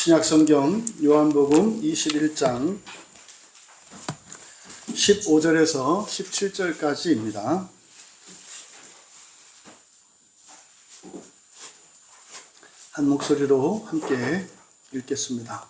신약성경 요한복음 21장 15절에서 17절까지입니다. 한 목소리로 함께 읽겠습니다.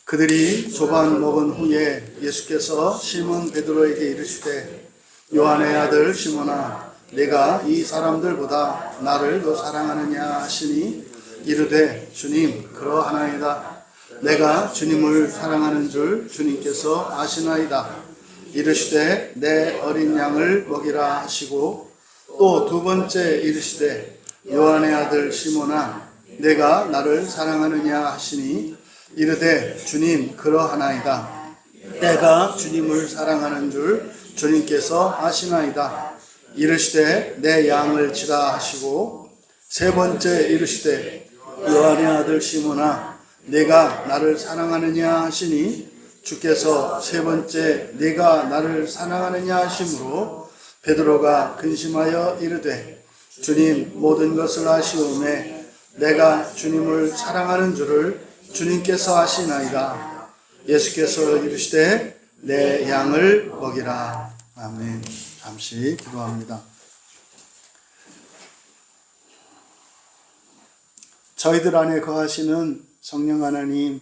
그들이 조반 먹은 후에 예수께서 시몬 베드로에게 이르시되 요한의 아들 시몬아 내가 이 사람들보다 나를 더 사랑하느냐 하시니 이르되 주님 그러하나이다. 내가 주님을 사랑하는 줄 주님께서 아시나이다. 이르시되 내 어린 양을 먹이라 하시고 또 두 번째 이르시되 요한의 아들 시몬아 내가 나를 사랑하느냐 하시니 이르되 주님 그러하나이다. 내가 주님을 사랑하는 줄 주님께서 아시나이다. 이르시되 내 양을 치라 하시고 세 번째 이르시되 요한의 아들 시몬아 내가 나를 사랑하느냐 하시니 주께서 세 번째 내가 나를 사랑하느냐 하심으로 베드로가 근심하여 이르되 주님 모든 것을 아시오매 내가 주님을 사랑하는 줄을 주님께서 아시나이다. 예수께서 이르시되 내 양을 먹이라. 아멘. 잠시 기도합니다. 저희들 안에 거하시는 성령 하나님,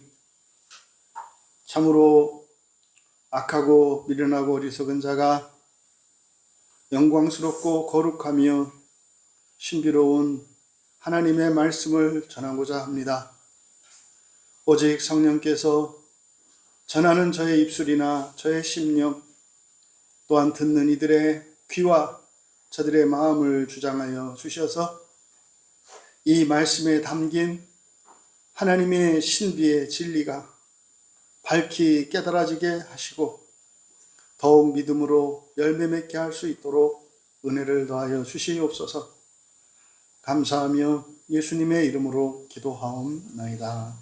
참으로 악하고 미련하고 어리석은 자가 영광스럽고 거룩하며 신비로운 하나님의 말씀을 전하고자 합니다. 오직 성령께서 전하는 저의 입술이나 저의 심령 또한 듣는 이들의 귀와 저들의 마음을 주장하여 주셔서 이 말씀에 담긴 하나님의 신비의 진리가 밝히 깨달아지게 하시고 더욱 믿음으로 열매 맺게 할 수 있도록 은혜를 더하여 주시옵소서. 감사하며 예수님의 이름으로 기도하옵나이다.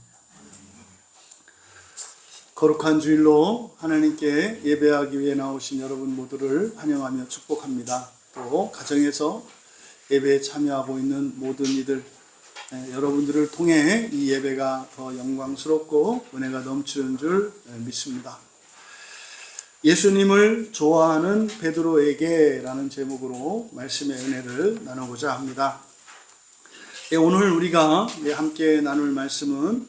거룩한 주일로 하나님께 예배하기 위해 나오신 여러분 모두를 환영하며 축복합니다. 또 가정에서 예배에 참여하고 있는 모든 이들, 여러분들을 통해 이 예배가 더 영광스럽고 은혜가 넘치는 줄 믿습니다. 예수님을 좋아하는 베드로에게 라는 제목으로 말씀의 은혜를 나누고자 합니다. 오늘 우리가 함께 나눌 말씀은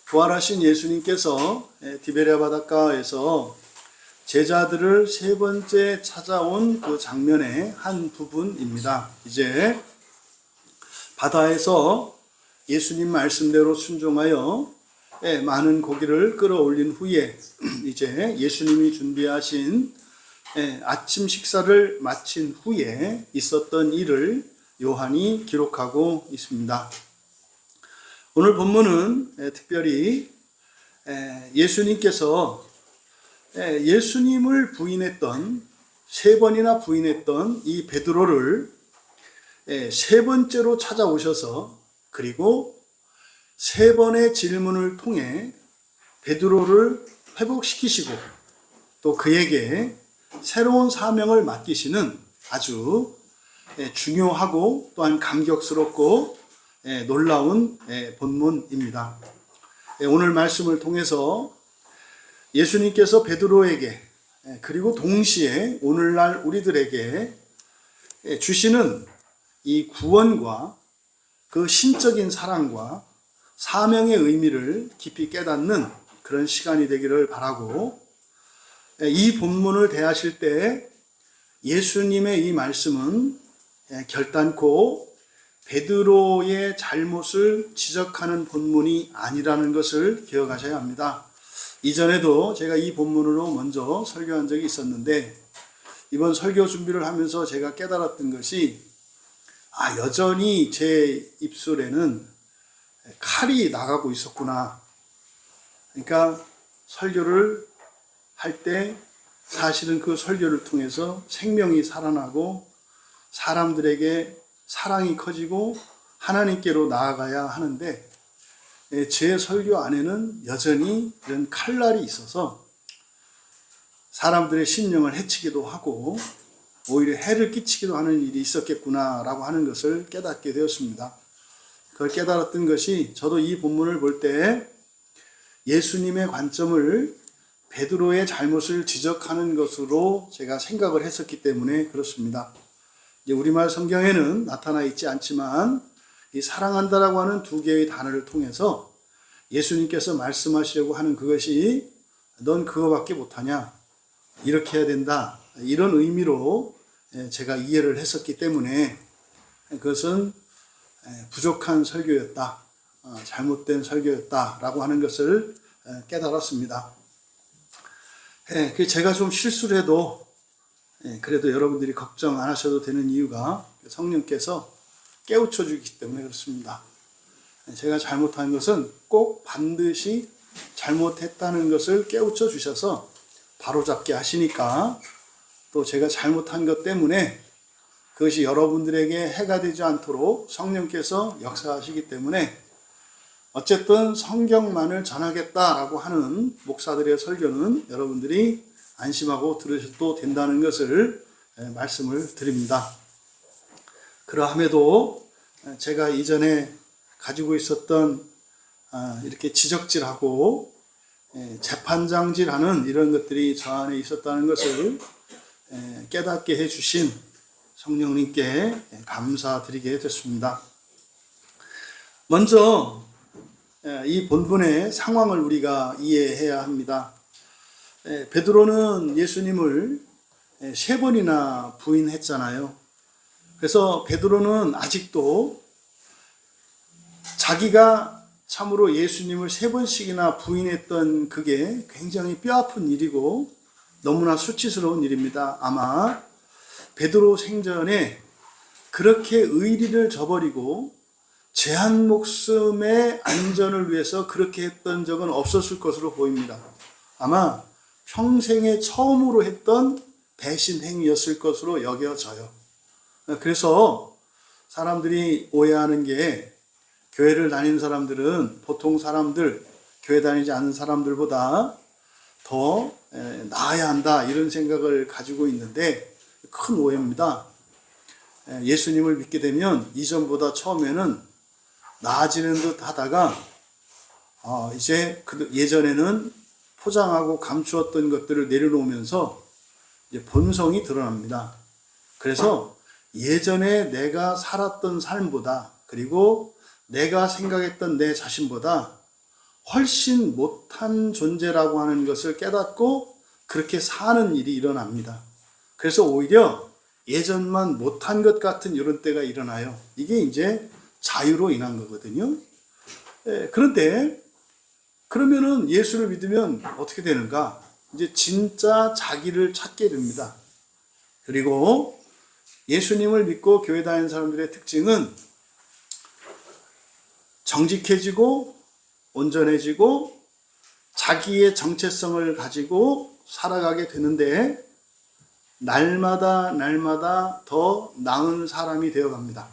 부활하신 예수님께서 디베랴 바닷가에서 제자들을 세 번째 찾아온 그 장면의 한 부분입니다. 이제 바다에서 예수님 말씀대로 순종하여 많은 고기를 끌어올린 후에 이제 예수님이 준비하신 아침 식사를 마친 후에 있었던 일을 요한이 기록하고 있습니다. 오늘 본문은 특별히 예수님께서 예수님을 부인했던 세 번이나 부인했던 이 베드로를 세 번째로 찾아오셔서 그리고 세 번의 질문을 통해 베드로를 회복시키시고 또 그에게 새로운 사명을 맡기시는 아주 중요하고 또한 감격스럽고 놀라운 본문입니다. 오늘 말씀을 통해서 예수님께서 베드로에게 그리고 동시에 오늘날 우리들에게 주시는 이 구원과 그 신적인 사랑과 사명의 의미를 깊이 깨닫는 그런 시간이 되기를 바라고, 이 본문을 대하실 때 예수님의 이 말씀은 결단코 베드로의 잘못을 지적하는 본문이 아니라는 것을 기억하셔야 합니다. 이전에도 제가 이 본문으로 먼저 설교한 적이 있었는데 이번 설교 준비를 하면서 제가 깨달았던 것이 여전히 제 입술에는 칼이 나가고 있었구나. 그러니까 설교를 할 때 사실은 그 설교를 통해서 생명이 살아나고 사람들에게 사랑이 커지고 하나님께로 나아가야 하는데 제 설교 안에는 여전히 이런 칼날이 있어서 사람들의 심령을 해치기도 하고 오히려 해를 끼치기도 하는 일이 있었겠구나라고 하는 것을 깨닫게 되었습니다. 그걸 깨달았던 것이 저도 이 본문을 볼 때 예수님의 관점을 베드로의 잘못을 지적하는 것으로 제가 생각을 했었기 때문에 그렇습니다. 이제 우리말 성경에는 나타나 있지 않지만 이 사랑한다라고 하는 두 개의 단어를 통해서 예수님께서 말씀하시려고 하는 그것이 넌 그거밖에 못하냐, 이렇게 해야 된다, 이런 의미로 제가 이해를 했었기 때문에 그것은 부족한 설교였다, 잘못된 설교였다라고 하는 것을 깨달았습니다. 제가 좀 실수를 해도 그래도 여러분들이 걱정 안 하셔도 되는 이유가 성령께서 깨우쳐 주기 때문에 그렇습니다. 제가 잘못한 것은 꼭 반드시 잘못했다는 것을 깨우쳐 주셔서 바로잡게 하시니까, 또 제가 잘못한 것 때문에 그것이 여러분들에게 해가 되지 않도록 성령께서 역사하시기 때문에 어쨌든 성경만을 전하겠다라고 하는 목사들의 설교는 여러분들이 안심하고 들으셔도 된다는 것을 말씀을 드립니다. 그러함에도 제가 이전에 가지고 있었던 이렇게 지적질하고 재판장질하는 이런 것들이 저 안에 있었다는 것을 깨닫게 해주신 성령님께 감사드리게 됐습니다. 먼저 이 본문의 상황을 우리가 이해해야 합니다. 베드로는 예수님을 3번이나 부인했잖아요. 그래서 베드로는 아직도 자기가 참으로 예수님을 3번씩이나 부인했던 그게 굉장히 뼈아픈 일이고 너무나 수치스러운 일입니다. 아마 베드로 생전에 그렇게 의리를 저버리고 제 한 목숨의 안전을 위해서 그렇게 했던 적은 없었을 것으로 보입니다. 아마 평생에 처음으로 했던 배신 행위였을 것으로 여겨져요. 그래서 사람들이 오해하는 게, 교회를 다니는 사람들은 보통 사람들, 교회 다니지 않는 사람들보다 더 나아야 한다, 이런 생각을 가지고 있는데 큰 오해입니다. 예수님을 믿게 되면 이전보다 처음에는 나아지는 듯 하다가 이제 예전에는 포장하고 감추었던 것들을 내려놓으면서 이제 본성이 드러납니다. 그래서 예전에 내가 살았던 삶보다, 그리고 내가 생각했던 내 자신보다 훨씬 못한 존재라고 하는 것을 깨닫고 그렇게 사는 일이 일어납니다. 그래서 오히려 예전만 못한 것 같은 이런 때가 일어나요. 이게 이제 자유로 인한 거거든요. 그런데 그러면은 예수를 믿으면 어떻게 되는가? 이제 진짜 자기를 찾게 됩니다. 그리고 예수님을 믿고 교회 다니는 사람들의 특징은 정직해지고 온전해지고 자기의 정체성을 가지고 살아가게 되는데 날마다 더 나은 사람이 되어갑니다.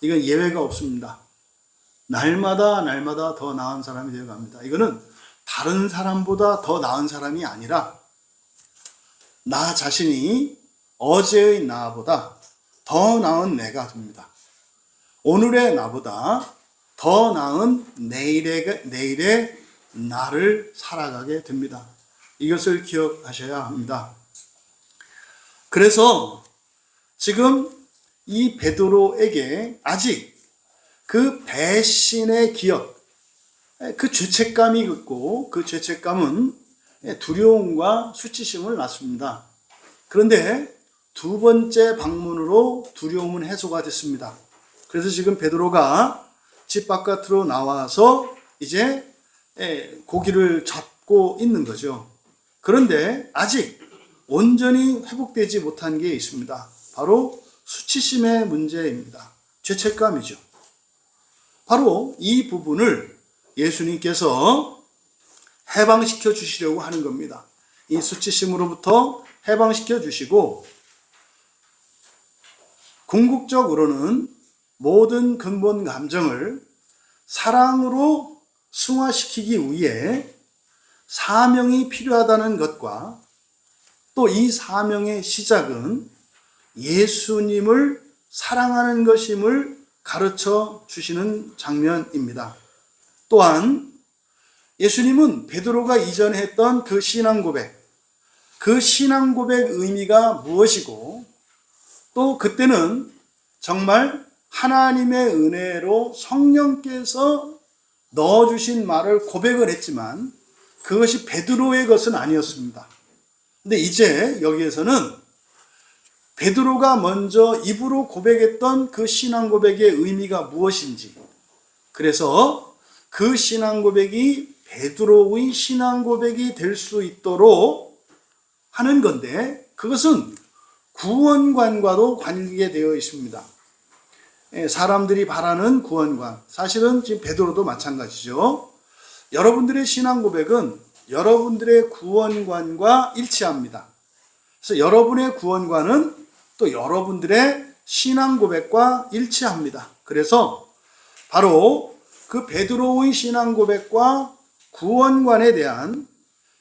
이건 예외가 없습니다. 날마다 더 나은 사람이 되어갑니다. 이거는 다른 사람보다 더 나은 사람이 아니라 나 자신이 어제의 나보다 더 나은 내가 됩니다. 오늘의 나보다 더 나은 내일의 나를 살아가게 됩니다. 이것을 기억하셔야 합니다. 그래서 지금 이 베드로에게 아직 그 배신의 기억, 그 죄책감이 있고, 그 죄책감은 두려움과 수치심을 낳습니다. 그런데 두 번째 방문으로 두려움은 해소가 됐습니다. 그래서 지금 베드로가 집 바깥으로 나와서 이제 고기를 잡고 있는 거죠. 그런데 아직 온전히 회복되지 못한 게 있습니다. 바로 수치심의 문제입니다. 죄책감이죠. 바로 이 부분을 예수님께서 해방시켜 주시려고 하는 겁니다. 이 수치심으로부터 해방시켜 주시고, 궁극적으로는 모든 근본 감정을 사랑으로 승화시키기 위해 사명이 필요하다는 것과, 또 이 사명의 시작은 예수님을 사랑하는 것임을 가르쳐 주시는 장면입니다. 또한 예수님은 베드로가 이전에 했던 그 신앙 고백, 그 신앙 고백 의미가 무엇이고, 또 그때는 정말 하나님의 은혜로 성령께서 넣어주신 말을 고백을 했지만 그것이 베드로의 것은 아니었습니다. 근데 이제 여기에서는 베드로가 먼저 입으로 고백했던 그 신앙 고백의 의미가 무엇인지, 그래서 그 신앙 고백이 베드로의 신앙 고백이 될 수 있도록 하는 건데, 그것은 구원관과도 관계되어 있습니다. 사람들이 바라는 구원관, 사실은 지금 베드로도 마찬가지죠. 여러분들의 신앙 고백은 여러분들의 구원관과 일치합니다. 그래서 여러분의 구원관은 또 여러분들의 신앙 고백과 일치합니다. 그래서 바로 그 베드로의 신앙 고백과 구원관에 대한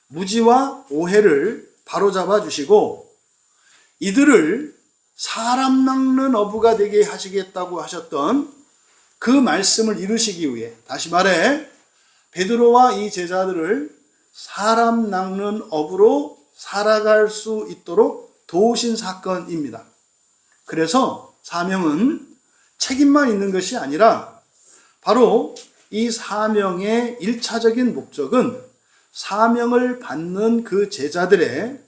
무지와 오해를 바로잡아 주시고, 이들을 사람 낚는 어부가 되게 하시겠다고 하셨던 그 말씀을 이루시기 위해, 다시 말해 베드로와 이 제자들을 사람 낚는 어부로 살아갈 수 있도록 도우신 사건입니다. 그래서 사명은 책임만 있는 것이 아니라 바로 이 사명의 1차적인 목적은 사명을 받는 그 제자들의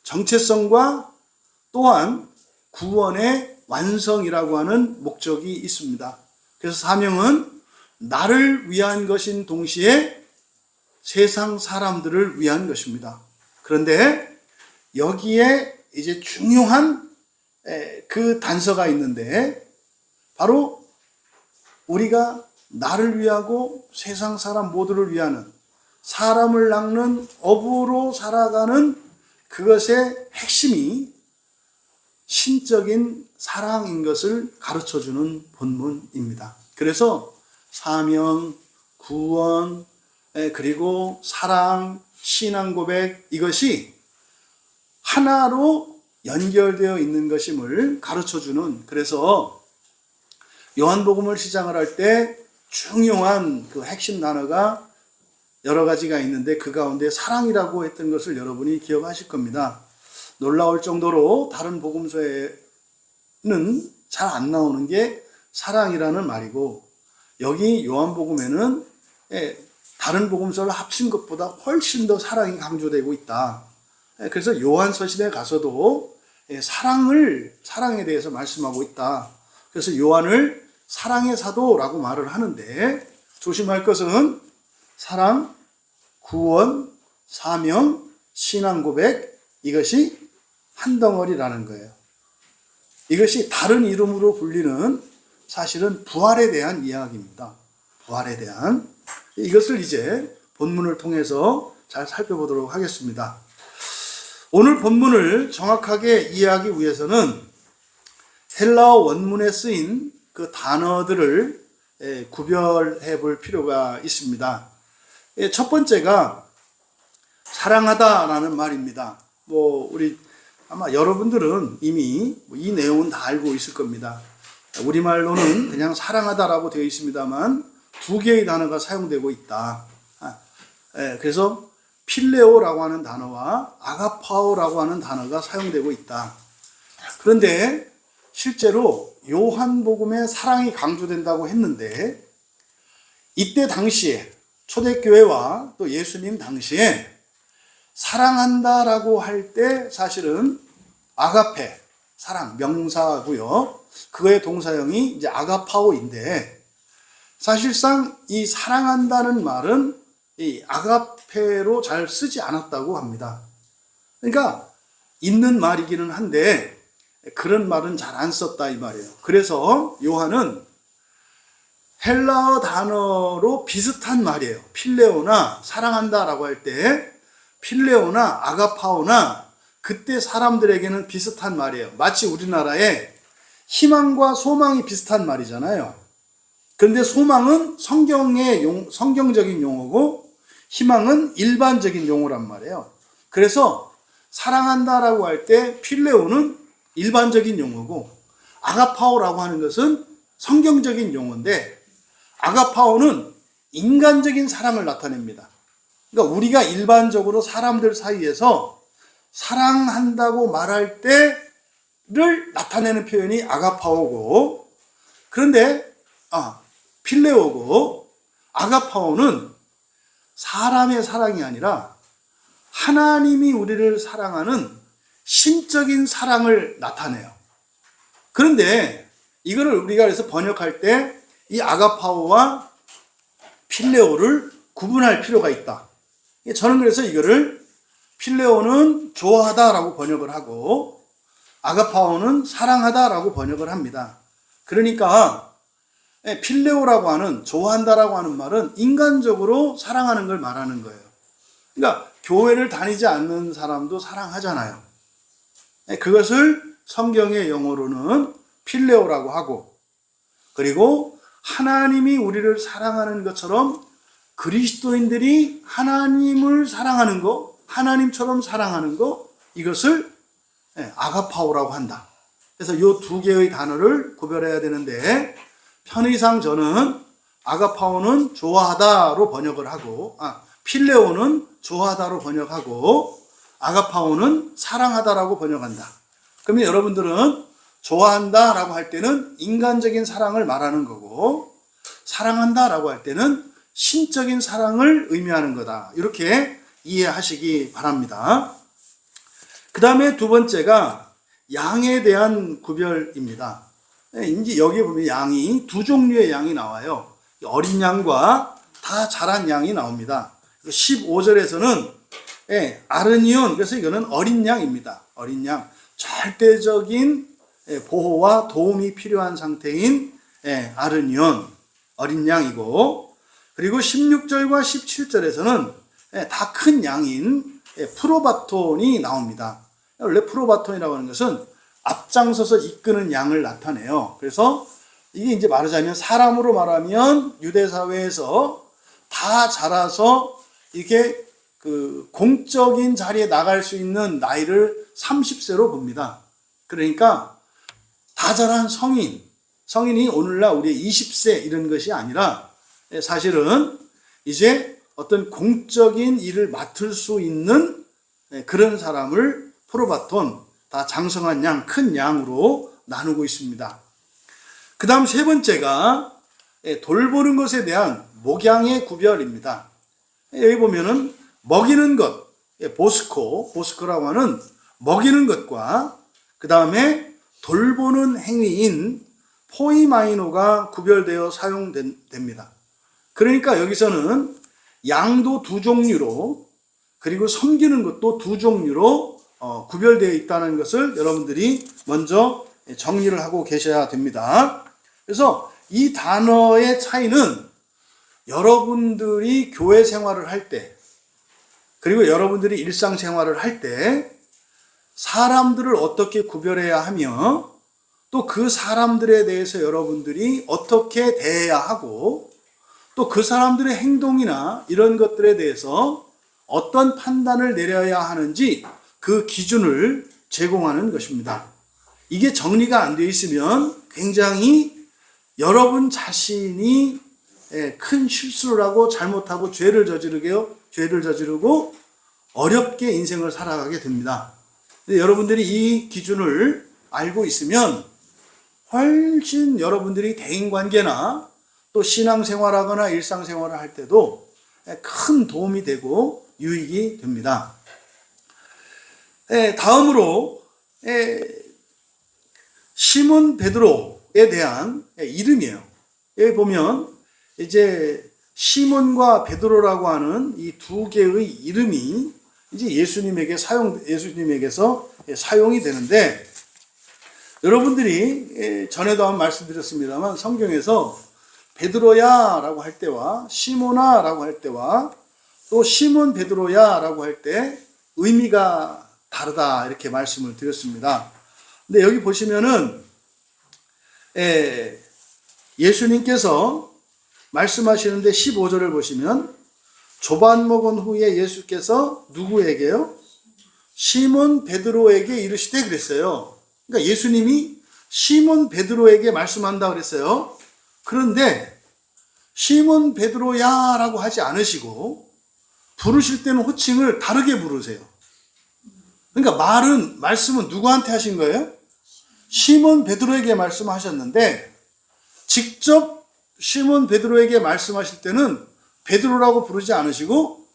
정체성과 또한 구원의 완성이라고 하는 목적이 있습니다. 그래서 사명은 나를 위한 것인 동시에 세상 사람들을 위한 것입니다. 그런데 여기에 이제 중요한 그 단서가 있는데, 바로 우리가 나를 위하고 세상 사람 모두를 위하는, 사람을 낚는 어부로 살아가는 그것의 핵심이 신적인 사랑인 것을 가르쳐주는 본문입니다. 그래서 사명, 구원, 그리고 사랑, 신앙 고백, 이것이 하나로 연결되어 있는 것임을 가르쳐주는, 그래서 요한복음을 시작을 할 때 중요한 그 핵심 단어가 여러 가지가 있는데, 그 가운데 사랑이라고 했던 것을 여러분이 기억하실 겁니다. 놀라울 정도로 다른 복음서에는 잘 안 나오는 게 사랑이라는 말이고, 여기 요한복음에는 다른 복음서를 합친 것보다 훨씬 더 사랑이 강조되고 있다. 그래서 요한서신에 가서도 사랑에 대해서 말씀하고 있다. 그래서 요한을 사랑의 사도라고 말을 하는데, 조심할 것은 사랑, 구원, 사명, 신앙 고백, 이것이 한 덩어리라는 거예요. 이것이 다른 이름으로 불리는 사실은 부활에 대한 이야기입니다. 부활에 대한, 이것을 이제 본문을 통해서 잘 살펴보도록 하겠습니다. 오늘 본문을 정확하게 이해하기 위해서는 헬라어 원문에 쓰인 그 단어들을 구별해 볼 필요가 있습니다. 첫 번째가 사랑하다라는 말입니다. 우리 아마 여러분들은 이미 이 내용은 다 알고 있을 겁니다. 우리말로는 그냥 사랑하다라고 되어 있습니다만 두 개의 단어가 사용되고 있다. 그래서 필레오라고 하는 단어와 아가파오라고 하는 단어가 사용되고 있다. 그런데 실제로 요한복음에 사랑이 강조된다고 했는데, 이때 당시에 초대교회와 또 예수님 당시에 사랑한다라고 할 때 사실은 아가페, 사랑, 명사고요. 그거의 동사형이 이제 아가파오인데, 사실상 이 사랑한다는 말은 이 아가페로 잘 쓰지 않았다고 합니다. 그러니까 있는 말이기는 한데 그런 말은 잘 안 썼다 이 말이에요. 그래서 요한은 헬라어 단어로 비슷한 말이에요. 필레오나 사랑한다라고 할 때 필레오나 아가파오나 그때 사람들에게는 비슷한 말이에요. 마치 우리나라에 희망과 소망이 비슷한 말이잖아요. 그런데 소망은 성경적인 용어고 희망은 일반적인 용어란 말이에요. 그래서 사랑한다라고 할 때 필레오는 일반적인 용어고 아가파오라고 하는 것은 성경적인 용어인데 아가파오는 인간적인 사랑을 나타냅니다. 그러니까 우리가 일반적으로 사람들 사이에서 사랑한다고 말할 때를 나타내는 표현이 아가파오고, 그런데 필레오고, 아가파오는 사람의 사랑이 아니라 하나님이 우리를 사랑하는 신적인 사랑을 나타내요. 그런데 이거를 우리가 그래서 번역할 때 이 아가파오와 필레오를 구분할 필요가 있다. 저는 그래서 이거를 필레오는 좋아하다라고 번역을 하고 아가파오는 사랑하다라고 번역을 합니다. 그러니까 필레오라고 하는, 좋아한다라고 하는 말은 인간적으로 사랑하는 걸 말하는 거예요. 그러니까 교회를 다니지 않는 사람도 사랑하잖아요. 그것을 성경의 영어로는 필레오라고 하고, 그리고 하나님이 우리를 사랑하는 것처럼 그리스도인들이 하나님을 사랑하는 거, 하나님처럼 사랑하는 거, 이것을 아가파오라고 한다. 그래서 이 두 개의 단어를 구별해야 되는데, 편의상 저는 아가파오는 좋아하다로 번역을 하고, 필레오는 좋아하다로 번역하고, 아가파오는 사랑하다라고 번역한다. 그러면 여러분들은 좋아한다라고 할 때는 인간적인 사랑을 말하는 거고, 사랑한다라고 할 때는 신적인 사랑을 의미하는 거다. 이렇게 이해하시기 바랍니다. 그 다음에 두 번째가 양에 대한 구별입니다. 이제 여기 보면 양이 두 종류의 양이 나와요. 어린 양과 다 자란 양이 나옵니다. 15절에서는 아르니온, 그래서 이거는 어린 양입니다. 어린 양, 절대적인 보호와 도움이 필요한 상태인 아르니온, 어린 양이고, 그리고 16절과 17절에서는 다 큰 양인 프로바톤이 나옵니다. 원래 프로바톤이라고 하는 것은 앞장서서 이끄는 양을 나타내요. 그래서 이게 이제 말하자면, 사람으로 말하면 유대 사회에서 다 자라서 이렇게 그 공적인 자리에 나갈 수 있는 나이를 30세로 봅니다. 그러니까 다 자란 성인이 오늘날 우리 20세 이런 것이 아니라 사실은 이제 어떤 공적인 일을 맡을 수 있는 그런 사람을 프로바톤, 다 장성한 양, 큰 양으로 나누고 있습니다. 그 다음 세 번째가 돌보는 것에 대한 목양의 구별입니다. 여기 보면은 먹이는 것, 보스코라고 하는 먹이는 것과 그 다음에 돌보는 행위인 포이마이노가 구별되어 사용됩니다. 그러니까 여기서는 양도 두 종류로, 그리고 섬기는 것도 두 종류로 구별되어 있다는 것을 여러분들이 먼저 정리를 하고 계셔야 됩니다. 그래서 이 단어의 차이는 여러분들이 교회 생활을 할 때, 그리고 여러분들이 일상생활을 할 때 사람들을 어떻게 구별해야 하며, 또 그 사람들에 대해서 여러분들이 어떻게 대해야 하고, 또 그 사람들의 행동이나 이런 것들에 대해서 어떤 판단을 내려야 하는지 그 기준을 제공하는 것입니다. 이게 정리가 안 되어 있으면 굉장히 여러분 자신이 큰 실수를 하고 잘못하고 죄를 저지르고 어렵게 인생을 살아가게 됩니다. 근데 여러분들이 이 기준을 알고 있으면 훨씬 여러분들이 대인관계나 또 신앙생활하거나 일상생활을 할 때도 큰 도움이 되고 유익이 됩니다. 다음으로 시몬 베드로에 대한 이름이에요. 여기 보면 이제 시몬과 베드로라고 하는 이 두 개의 이름이 이제 예수님에게서 사용이 되는데, 여러분들이 전에도 한번 말씀드렸습니다만 성경에서 베드로야 라고 할 때와 시몬아 라고 할 때와 또 시몬 베드로야 라고 할 때 의미가 다르다, 이렇게 말씀을 드렸습니다. 근데 여기 보시면은 예수님께서 말씀하시는데 15절을 보시면 조반 먹은 후에 예수께서 누구에게요? 시몬 베드로에게 이르시되 그랬어요. 그러니까 예수님이 시몬 베드로에게 말씀한다 그랬어요. 그런데 시몬 베드로야 라고 하지 않으시고 부르실 때는 호칭을 다르게 부르세요. 그러니까 말씀은 누구한테 하신 거예요? 시몬 베드로에게 말씀하셨는데 직접 시몬 베드로에게 말씀하실 때는 베드로라고 부르지 않으시고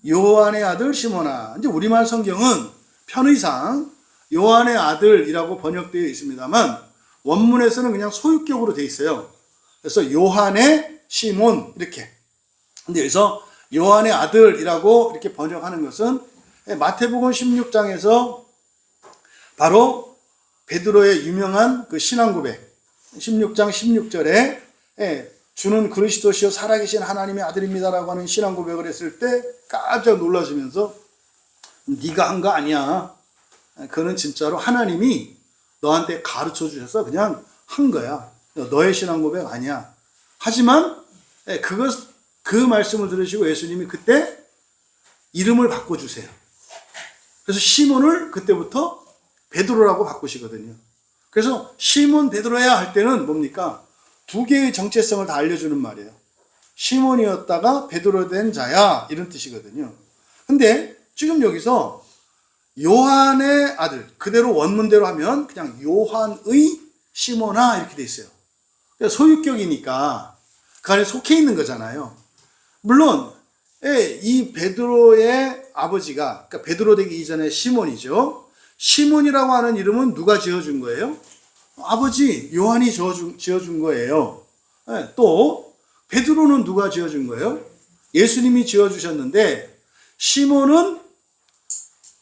요한의 아들 시몬아. 이제 우리말 성경은 편의상 요한의 아들이라고 번역되어 있습니다만 원문에서는 그냥 소유격으로 되어 있어요. 그래서 요한의 시몬 이렇게. 근데 여기서 요한의 아들이라고 이렇게 번역하는 것은 마태복음 16장에서 바로 베드로의 유명한 그 신앙 고백 16장 16절에 주는 그리스도시요 살아계신 하나님의 아들입니다라고 하는 신앙 고백을 했을 때 깜짝 놀라시면서 네가 한 거 아니야. 그거는 진짜로 하나님이 너한테 가르쳐 주셔서 그냥 한 거야. 너의 신앙 고백 아니야. 하지만 그 말씀을 들으시고 예수님이 그때 이름을 바꿔주세요. 그래서 시몬을 그때부터 베드로라고 바꾸시거든요. 그래서 시몬 베드로야 할 때는 뭡니까? 두 개의 정체성을 다 알려주는 말이에요. 시몬이었다가 베드로 된 자야 이런 뜻이거든요. 근데 지금 여기서 요한의 아들 그대로 원문대로 하면 그냥 요한의 시몬아 이렇게 돼 있어요. 그러니까 소유격이니까 그 안에 속해 있는 거잖아요. 물론 이 베드로의 아버지가 그러니까 베드로 되기 이전에 시몬이죠. 시몬이라고 하는 이름은 누가 지어준 거예요? 아버지 요한이 지어준 거예요. 또 베드로는 누가 지어준 거예요? 예수님이 지어주셨는데 시몬은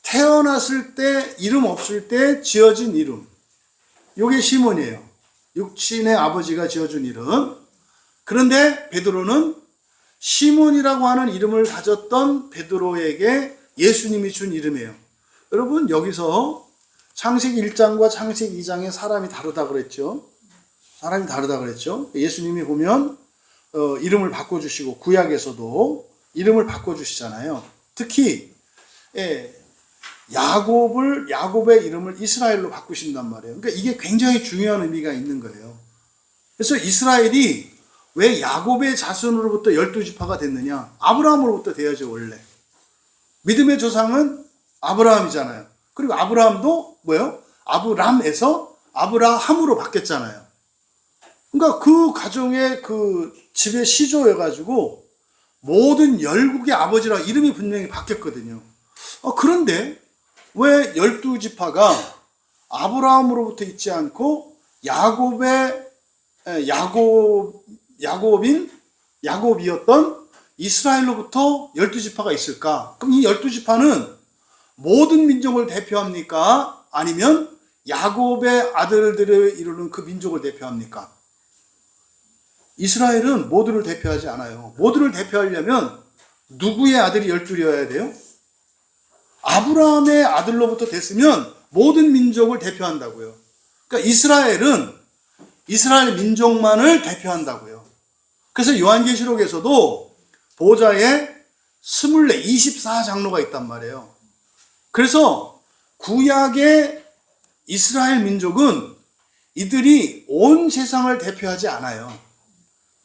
태어났을 때 이름 없을 때 지어진 이름. 이게 시몬이에요. 육신의 아버지가 지어준 이름. 그런데 베드로는 시몬이라고 하는 이름을 가졌던 베드로에게 예수님이 준 이름이에요. 여러분 여기서 창세기 1장과 창세기 2장에 사람이 다르다 그랬죠. 사람이 다르다 그랬죠. 예수님이 보면 이름을 바꿔주시고 구약에서도 이름을 바꿔주시잖아요. 특히 야곱의 이름을 이스라엘로 바꾸신단 말이에요. 그러니까 이게 굉장히 중요한 의미가 있는 거예요. 그래서 이스라엘이 왜 야곱의 자손으로부터 12지파가 됐느냐? 아브라함으로부터 되어야죠, 원래. 믿음의 조상은 아브라함이잖아요. 그리고 아브라함도 뭐예요? 아브람에서 아브라함으로 바뀌었잖아요. 그러니까 그 가정의 그 집의 시조여가지고 모든 열국의 아버지라 이름이 분명히 바뀌었거든요. 그런데 왜 12지파가 아브라함으로부터 있지 않고 야곱이었던 이스라엘로부터 12지파가 있을까? 그럼 이 12지파는 모든 민족을 대표합니까? 아니면 야곱의 아들들을 이루는 그 민족을 대표합니까? 이스라엘은 모두를 대표하지 않아요. 모두를 대표하려면 누구의 아들이 12이어야 돼요? 아브라함의 아들로부터 됐으면 모든 민족을 대표한다고요. 그러니까 이스라엘은 이스라엘 민족만을 대표한다고요. 그래서 요한계시록에서도 보좌에 24장로가 있단 말이에요. 그래서 구약의 이스라엘 민족은 이들이 온 세상을 대표하지 않아요.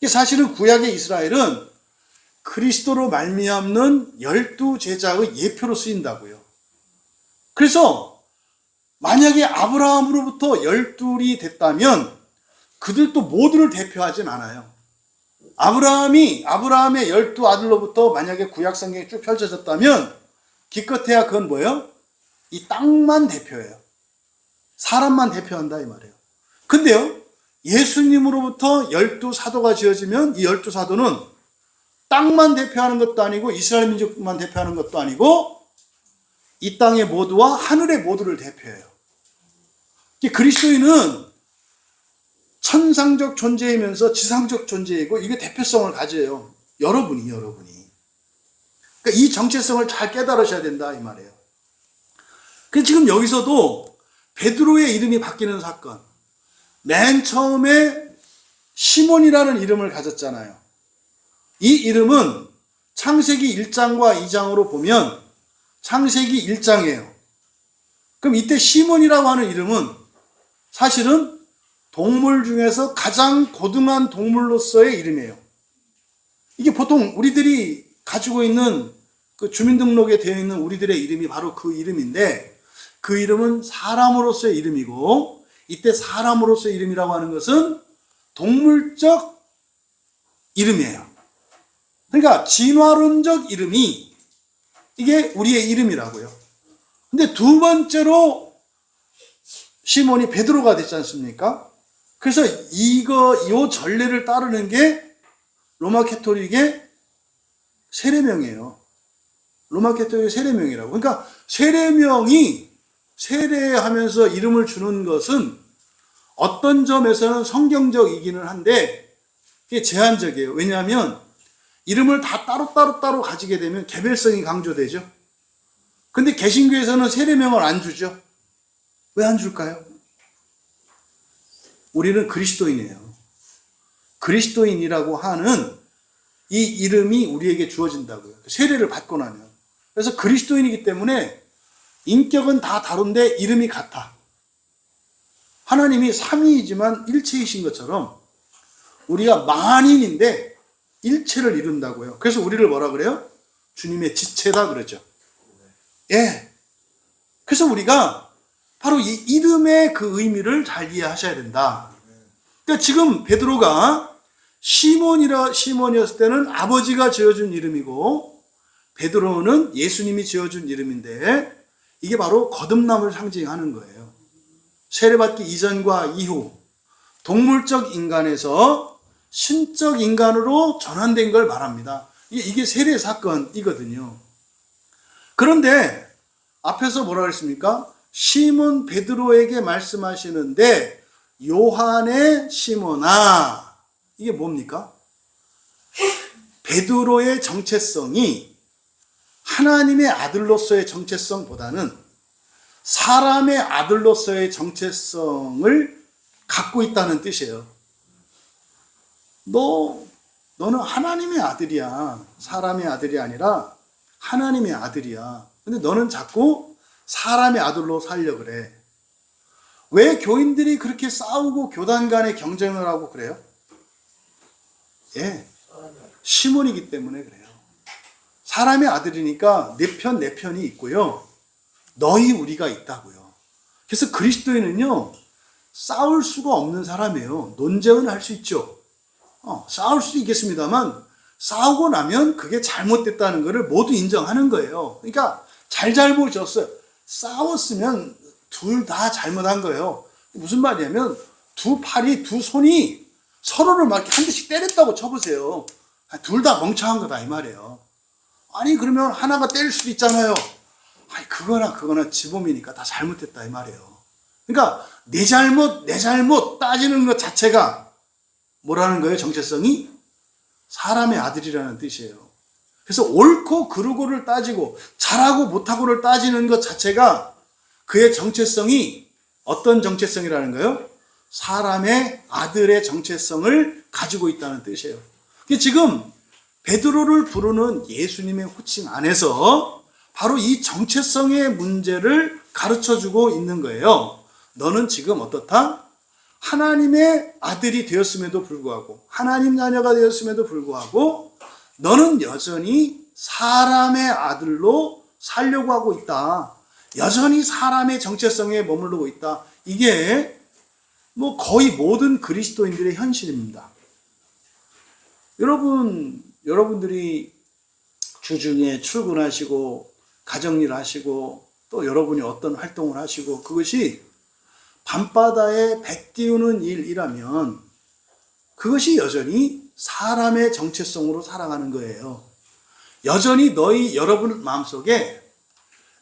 사실은 구약의 이스라엘은 그리스도로 말미암는 12제자의 예표로 쓰인다고요. 그래서 만약에 아브라함으로부터 12이 됐다면 그들도 모두를 대표하진 않아요. 아브라함의 12아들로부터 만약에 구약 성경이 쭉 펼쳐졌다면 기껏해야 그건 뭐예요? 이 땅만 대표해요. 사람만 대표한다 이 말이에요. 근데요, 예수님으로부터 12사도가 지어지면 이 12사도는 땅만 대표하는 것도 아니고 이스라엘 민족만 대표하는 것도 아니고 이 땅의 모두와 하늘의 모두를 대표해요. 그리스도인은 천상적 존재이면서 지상적 존재이고 이게 대표성을 가져요. 여러분이. 그러니까 이 정체성을 잘 깨달으셔야 된다 이 말이에요. 그래서 지금 여기서도 베드로의 이름이 바뀌는 사건. 맨 처음에 시몬이라는 이름을 가졌잖아요. 이 이름은 창세기 1장과 2장으로 보면 창세기 1장이에요. 그럼 이때 시몬이라고 하는 이름은 사실은 동물 중에서 가장 고등한 동물로서의 이름이에요. 이게 보통 우리들이 가지고 있는 그 주민등록에 되어 있는 우리들의 이름이 바로 그 이름인데, 그 이름은 사람으로서의 이름이고, 이때 사람으로서의 이름이라고 하는 것은 동물적 이름이에요. 그러니까 진화론적 이름이 이게 우리의 이름이라고요. 근데 두 번째로 시몬이 베드로가 됐지 않습니까? 그래서 이 전례를 따르는 게 로마 캐토릭의 세례명이에요. 로마 캐토릭의 세례명이라고. 그러니까 세례명이 세례하면서 이름을 주는 것은 어떤 점에서는 성경적이기는 한데 그게 제한적이에요. 왜냐하면 이름을 다 따로 가지게 되면 개별성이 강조되죠. 근데 개신교에서는 세례명을 안 주죠. 왜 안 줄까요? 우리는 그리스도인이에요. 그리스도인이라고 하는 이 이름이 우리에게 주어진다고요. 세례를 받고 나면. 그래서 그리스도인이기 때문에 인격은 다 다른데 이름이 같아. 하나님이 삼위이지만 일체이신 것처럼 우리가 만인인데 일체를 이룬다고요. 그래서 우리를 뭐라 그래요? 주님의 지체다 그러죠. 예. 그래서 우리가 바로 이 이름의 그 의미를 잘 이해하셔야 된다. 그러니까 지금 베드로가 시몬이었을 때는 아버지가 지어준 이름이고, 베드로는 예수님이 지어준 이름인데, 이게 바로 거듭남을 상징하는 거예요. 세례받기 이전과 이후 동물적 인간에서 신적 인간으로 전환된 걸 말합니다. 이게 세례 사건이거든요. 그런데 앞에서 뭐라 그랬습니까? 시몬 베드로에게 말씀하시는데 요한의 시몬아, 이게 뭡니까? 베드로의 정체성이 하나님의 아들로서의 정체성보다는 사람의 아들로서의 정체성을 갖고 있다는 뜻이에요. 너는 하나님의 아들이야. 사람의 아들이 아니라 하나님의 아들이야. 근데 너는 자꾸 사람의 아들로 살려고 그래. 왜 교인들이 그렇게 싸우고 교단 간에 경쟁을 하고 그래요? 예, 시몬이기 때문에 그래요. 사람의 아들이니까 내 편이 있고요. 너희 우리가 있다고요. 그래서 그리스도인은요, 싸울 수가 없는 사람이에요. 논쟁은 할 수 있죠. 싸울 수도 있겠습니다만 싸우고 나면 그게 잘못됐다는 것을 모두 인정하는 거예요. 그러니까 잘못졌어요. 싸웠으면 둘 다 잘못한 거예요. 무슨 말이냐면 두 손이 서로를 막 이렇게 한 대씩 때렸다고 쳐보세요. 둘 다 멍청한 거다 이 말이에요. 아니 그러면 하나가 때릴 수도 있잖아요. 아니 그거나 지범이니까 다 잘못했다 이 말이에요. 그러니까 내 잘못 따지는 것 자체가 뭐라는 거예요? 정체성이 사람의 아들이라는 뜻이에요. 그래서 옳고 그르고를 따지고 잘하고 못하고를 따지는 것 자체가 그의 정체성이 어떤 정체성이라는 거예요? 사람의 아들의 정체성을 가지고 있다는 뜻이에요. 지금 베드로를 부르는 예수님의 호칭 안에서 바로 이 정체성의 문제를 가르쳐주고 있는 거예요. 너는 지금 어떻다? 하나님의 아들이 되었음에도 불구하고, 하나님 자녀가 되었음에도 불구하고 너는 여전히 사람의 아들로 살려고 하고 있다. 여전히 사람의 정체성에 머무르고 있다. 이게 거의 모든 그리스도인들의 현실입니다. 여러분들이 주중에 출근하시고 가정일 하시고 또 여러분이 어떤 활동을 하시고 그것이 밤바다에 배 띄우는 일이라면 그것이 여전히 사람의 정체성으로 살아가는 거예요. 여전히 여러분 마음속에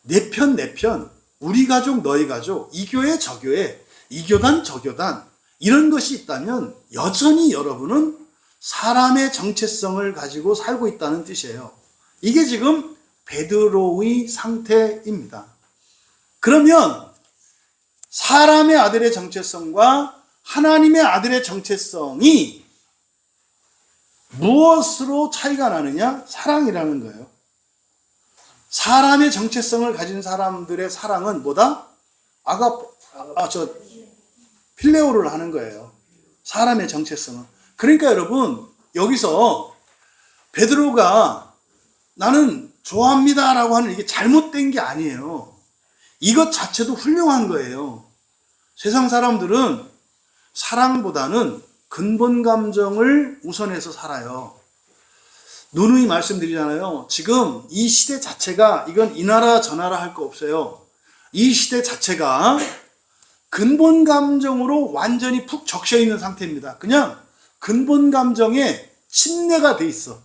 내 편, 우리 가족, 너희 가족, 이 교회, 저 교회, 이 교단, 저 교단 이런 것이 있다면 여전히 여러분은 사람의 정체성을 가지고 살고 있다는 뜻이에요. 이게 지금 베드로의 상태입니다. 그러면 사람의 아들의 정체성과 하나님의 아들의 정체성이 무엇으로 차이가 나느냐? 사랑이라는 거예요. 사람의 정체성을 가진 사람들의 사랑은 뭐다? 필레오를 하는 거예요. 사람의 정체성은. 그러니까 여러분, 여기서 베드로가 나는 좋아합니다 라고 하는 이게 잘못된 게 아니에요. 이것 자체도 훌륭한 거예요. 세상 사람들은 사랑보다는 근본 감정을 우선해서 살아요. 누누이 말씀드리잖아요. 지금 이 시대 자체가, 이건 이 나라 저 나라 할 거 없어요. 이 시대 자체가 근본 감정으로 완전히 푹 적셔 있는 상태입니다. 그냥 근본 감정에 침례가 돼 있어.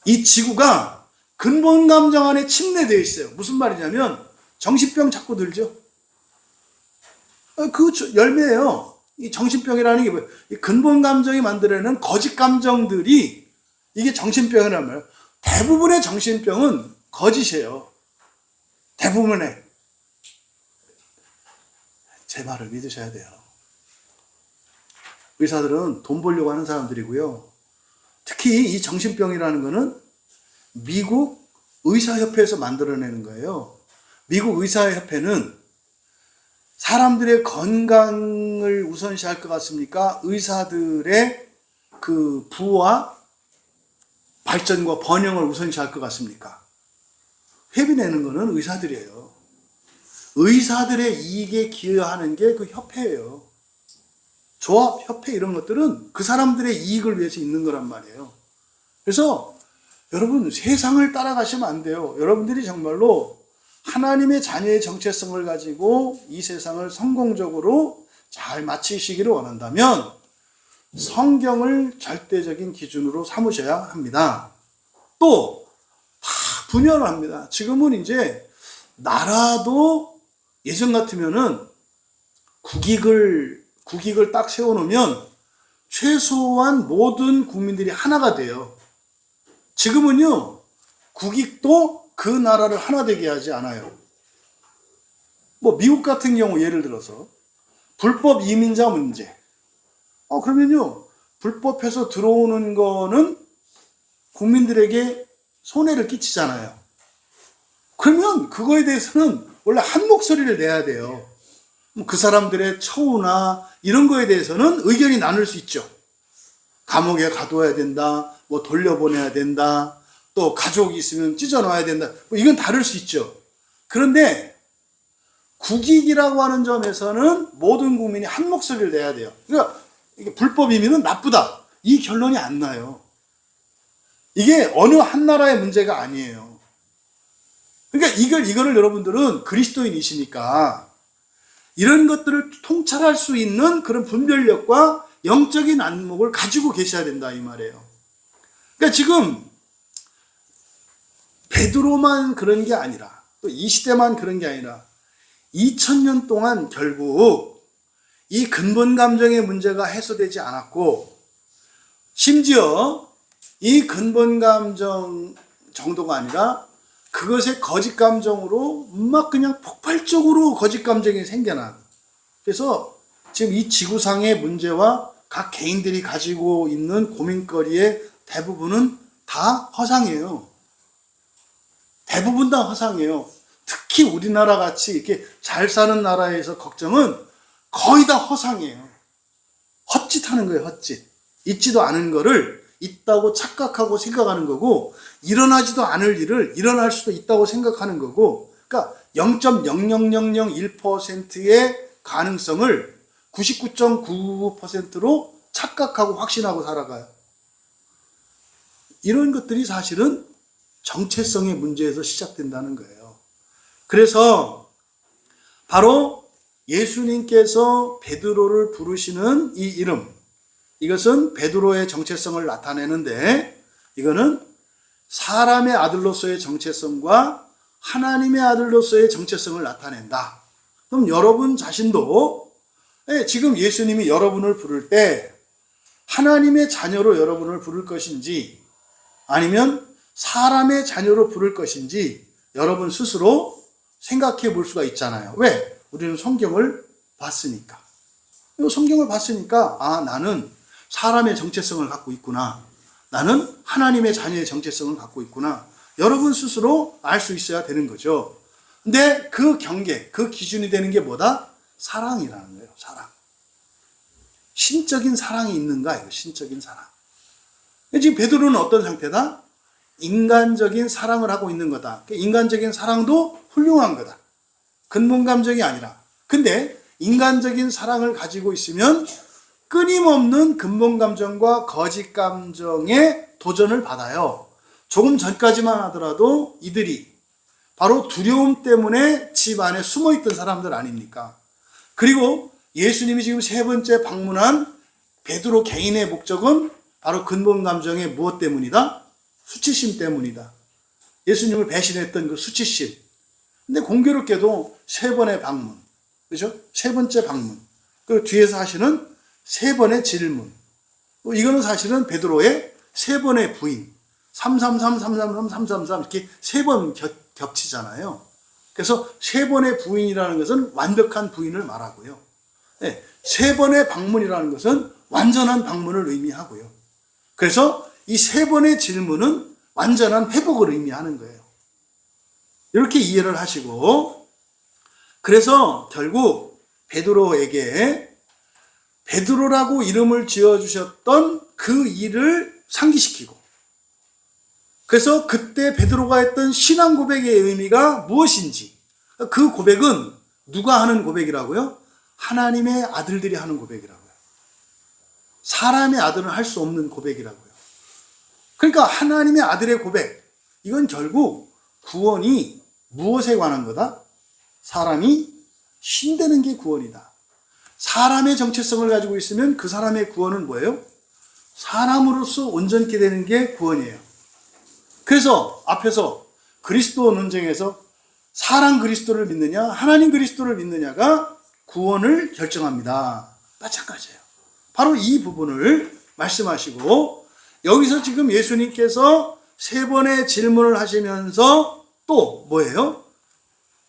이 지구가 근본 감정 안에 침례되어 있어요. 무슨 말이냐면 정신병 자꾸 들죠. 그 열매예요. 이 정신병이라는 게 뭐예요? 이 근본 감정이 만들어내는 거짓 감정들이 이게 정신병이란 말이에요. 대부분의 정신병은 거짓이에요. 대부분의. 제 말을 믿으셔야 돼요. 의사들은 돈 벌려고 하는 사람들이고요. 특히 이 정신병이라는 거는 미국 의사협회에서 만들어내는 거예요. 미국 의사협회는 사람들의 건강을 우선시할 것 같습니까? 의사들의 그 부와 발전과 번영을 우선시할 것 같습니까? 회비 내는 거는 의사들이에요. 의사들의 이익에 기여하는 게 그 협회예요. 조합, 협회 이런 것들은 그 사람들의 이익을 위해서 있는 거란 말이에요. 그래서 여러분 세상을 따라가시면 안 돼요. 여러분들이 정말로 하나님의 자녀의 정체성을 가지고 이 세상을 성공적으로 잘 마치시기를 원한다면 성경을 절대적인 기준으로 삼으셔야 합니다. 또 다 분열을 합니다. 지금은 이제 나라도 예전 같으면은 국익을 딱 세워놓으면 최소한 모든 국민들이 하나가 돼요. 지금은요, 국익도 그 나라를 하나 되게 하지 않아요. 뭐 미국 같은 경우 예를 들어서 불법 이민자 문제. 그러면요, 불법해서 들어오는 거는 국민들에게 손해를 끼치잖아요. 그러면 그거에 대해서는 원래 한 목소리를 내야 돼요. 그 사람들의 처우나 이런 거에 대해서는 의견이 나눌 수 있죠. 감옥에 가둬야 된다, 뭐 돌려보내야 된다, 또 가족이 있으면 찢어놔야 된다. 뭐 이건 다를 수 있죠. 그런데 국익이라고 하는 점에서는 모든 국민이 한 목소리를 내야 돼요. 그러니까 이게 불법 이민은 나쁘다. 이 결론이 안 나요. 이게 어느 한 나라의 문제가 아니에요. 그러니까 이거를 여러분들은 그리스도인이시니까 이런 것들을 통찰할 수 있는 그런 분별력과 영적인 안목을 가지고 계셔야 된다 이 말이에요. 그러니까 지금 베드로만 그런 게 아니라 또 이 시대만 그런 게 아니라 2000년 동안 결국 이 근본 감정의 문제가 해소되지 않았고 심지어 이 근본 감정 정도가 아니라 그것의 거짓 감정으로 막 그냥 폭발적으로 거짓 감정이 생겨난. 그래서 지금 이 지구상의 문제와 각 개인들이 가지고 있는 고민거리의 대부분은 다 허상이에요. 대부분 다 허상이에요. 특히 우리나라 같이 이렇게 잘 사는 나라에서 걱정은 거의 다 허상이에요. 헛짓하는 거예요, 헛짓. 있지도 않은 거를 있다고 착각하고 생각하는 거고, 일어나지도 않을 일을 일어날 수도 있다고 생각하는 거고, 그러니까 0.00001%의 가능성을 99.99%로 착각하고 확신하고 살아가요. 이런 것들이 사실은 정체성의 문제에서 시작된다는 거예요. 그래서 바로 예수님께서 베드로를 부르시는 이 이름, 이것은 베드로의 정체성을 나타내는데 이거는 사람의 아들로서의 정체성과 하나님의 아들로서의 정체성을 나타낸다. 그럼 여러분 자신도 지금 예수님이 여러분을 부를 때 하나님의 자녀로 여러분을 부를 것인지 아니면 사람의 자녀로 부를 것인지 여러분 스스로 생각해 볼 수가 있잖아요. 왜? 우리는 성경을 봤으니까. 성경을 봤으니까 나는 사람의 정체성을 갖고 있구나. 나는 하나님의 자녀의 정체성을 갖고 있구나. 여러분 스스로 알 수 있어야 되는 거죠. 근데 그 경계, 그 기준이 되는 게 뭐다? 사랑이라는 거예요. 사랑. 신적인 사랑이 있는가? 이거 신적인 사랑. 지금 베드로는 어떤 상태다? 인간적인 사랑을 하고 있는 거다. 인간적인 사랑도 훌륭한 거다. 근본 감정이 아니라. 근데 인간적인 사랑을 가지고 있으면 끊임없는 근본 감정과 거짓 감정에 도전을 받아요. 조금 전까지만 하더라도 이들이 바로 두려움 때문에 집 안에 숨어 있던 사람들 아닙니까? 그리고 예수님이 지금 세 번째 방문한 베드로 개인의 목적은 바로 근본 감정의 무엇 때문이다? 수치심 때문이다. 예수님을 배신했던 그 수치심. 근데 공교롭게도 세 번의 방문. 그죠? 세 번째 방문. 그리고 뒤에서 하시는 세 번의 질문. 이거는 사실은 베드로의 세 번의 부인. 333, 333, 333 이렇게 세 번 겹치잖아요. 그래서 세 번의 부인이라는 것은 완벽한 부인을 말하고요. 네, 세 번의 방문이라는 것은 완전한 방문을 의미하고요. 그래서 이 세 번의 질문은 완전한 회복을 의미하는 거예요. 이렇게 이해를 하시고, 그래서 결국 베드로에게 베드로라고 이름을 지어주셨던 그 일을 상기시키고, 그래서 그때 베드로가 했던 신앙 고백의 의미가 무엇인지, 그 고백은 누가 하는 고백이라고요? 하나님의 아들들이 하는 고백이라고요. 사람의 아들은 할 수 없는 고백이라고요. 그러니까 하나님의 아들의 고백, 이건 결국 구원이 무엇에 관한 거다? 사람이 신되는 게 구원이다. 사람의 정체성을 가지고 있으면 그 사람의 구원은 뭐예요? 사람으로서 온전케 되는 게 구원이에요. 그래서 앞에서 그리스도 논쟁에서 사람 그리스도를 믿느냐, 하나님 그리스도를 믿느냐가 구원을 결정합니다. 마찬가지예요. 바로 이 부분을 말씀하시고, 여기서 지금 예수님께서 세 번의 질문을 하시면서 또 뭐예요?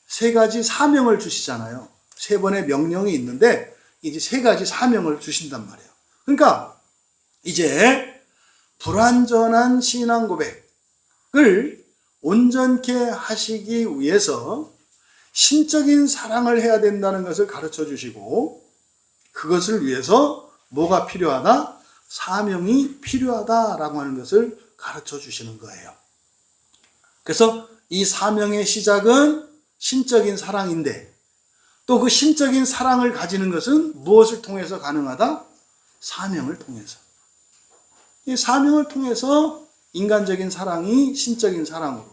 세 가지 사명을 주시잖아요. 세 번의 명령이 있는데 이제 세 가지 사명을 주신단 말이에요. 그러니까 이제 불완전한 신앙 고백을 온전케 하시기 위해서 신적인 사랑을 해야 된다는 것을 가르쳐 주시고, 그것을 위해서 뭐가 필요하다? 사명이 필요하다라고 하는 것을 가르쳐 주시는 거예요. 그래서 이 사명의 시작은 신적인 사랑인데, 또 그 신적인 사랑을 가지는 것은 무엇을 통해서 가능하다? 사명을 통해서. 이 사명을 통해서 인간적인 사랑이 신적인 사랑으로,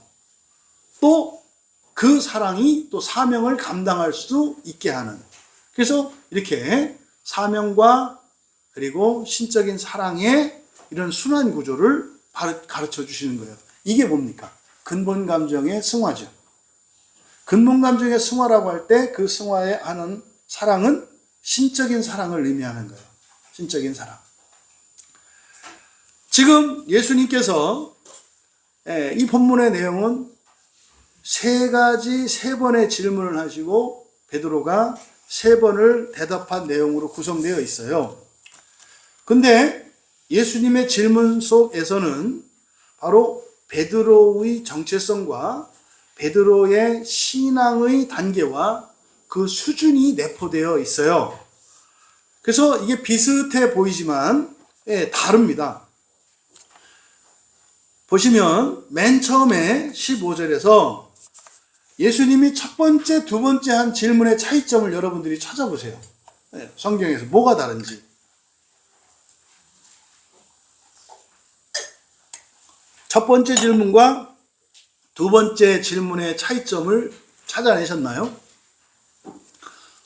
또 그 사랑이 또 사명을 감당할 수 있게 하는, 그래서 이렇게 사명과 그리고 신적인 사랑의 이런 순환 구조를 가르쳐 주시는 거예요. 이게 뭡니까? 근본 감정의 승화죠. 근본 감정의 승화라고 할 때 그 승화에 하는 사랑은 신적인 사랑을 의미하는 거예요. 신적인 사랑. 지금 예수님께서 이 본문의 내용은 세 번의 질문을 하시고 베드로가 세 번을 대답한 내용으로 구성되어 있어요. 근데 예수님의 질문 속에서는 바로 베드로의 정체성과 베드로의 신앙의 단계와 그 수준이 내포되어 있어요. 그래서 이게 비슷해 보이지만 다릅니다. 보시면 맨 처음에 15절에서 예수님이 첫 번째, 두 번째 한 질문의 차이점을 여러분들이 찾아보세요. 성경에서 뭐가 다른지. 첫 번째 질문과 두 번째 질문의 차이점을 찾아내셨나요?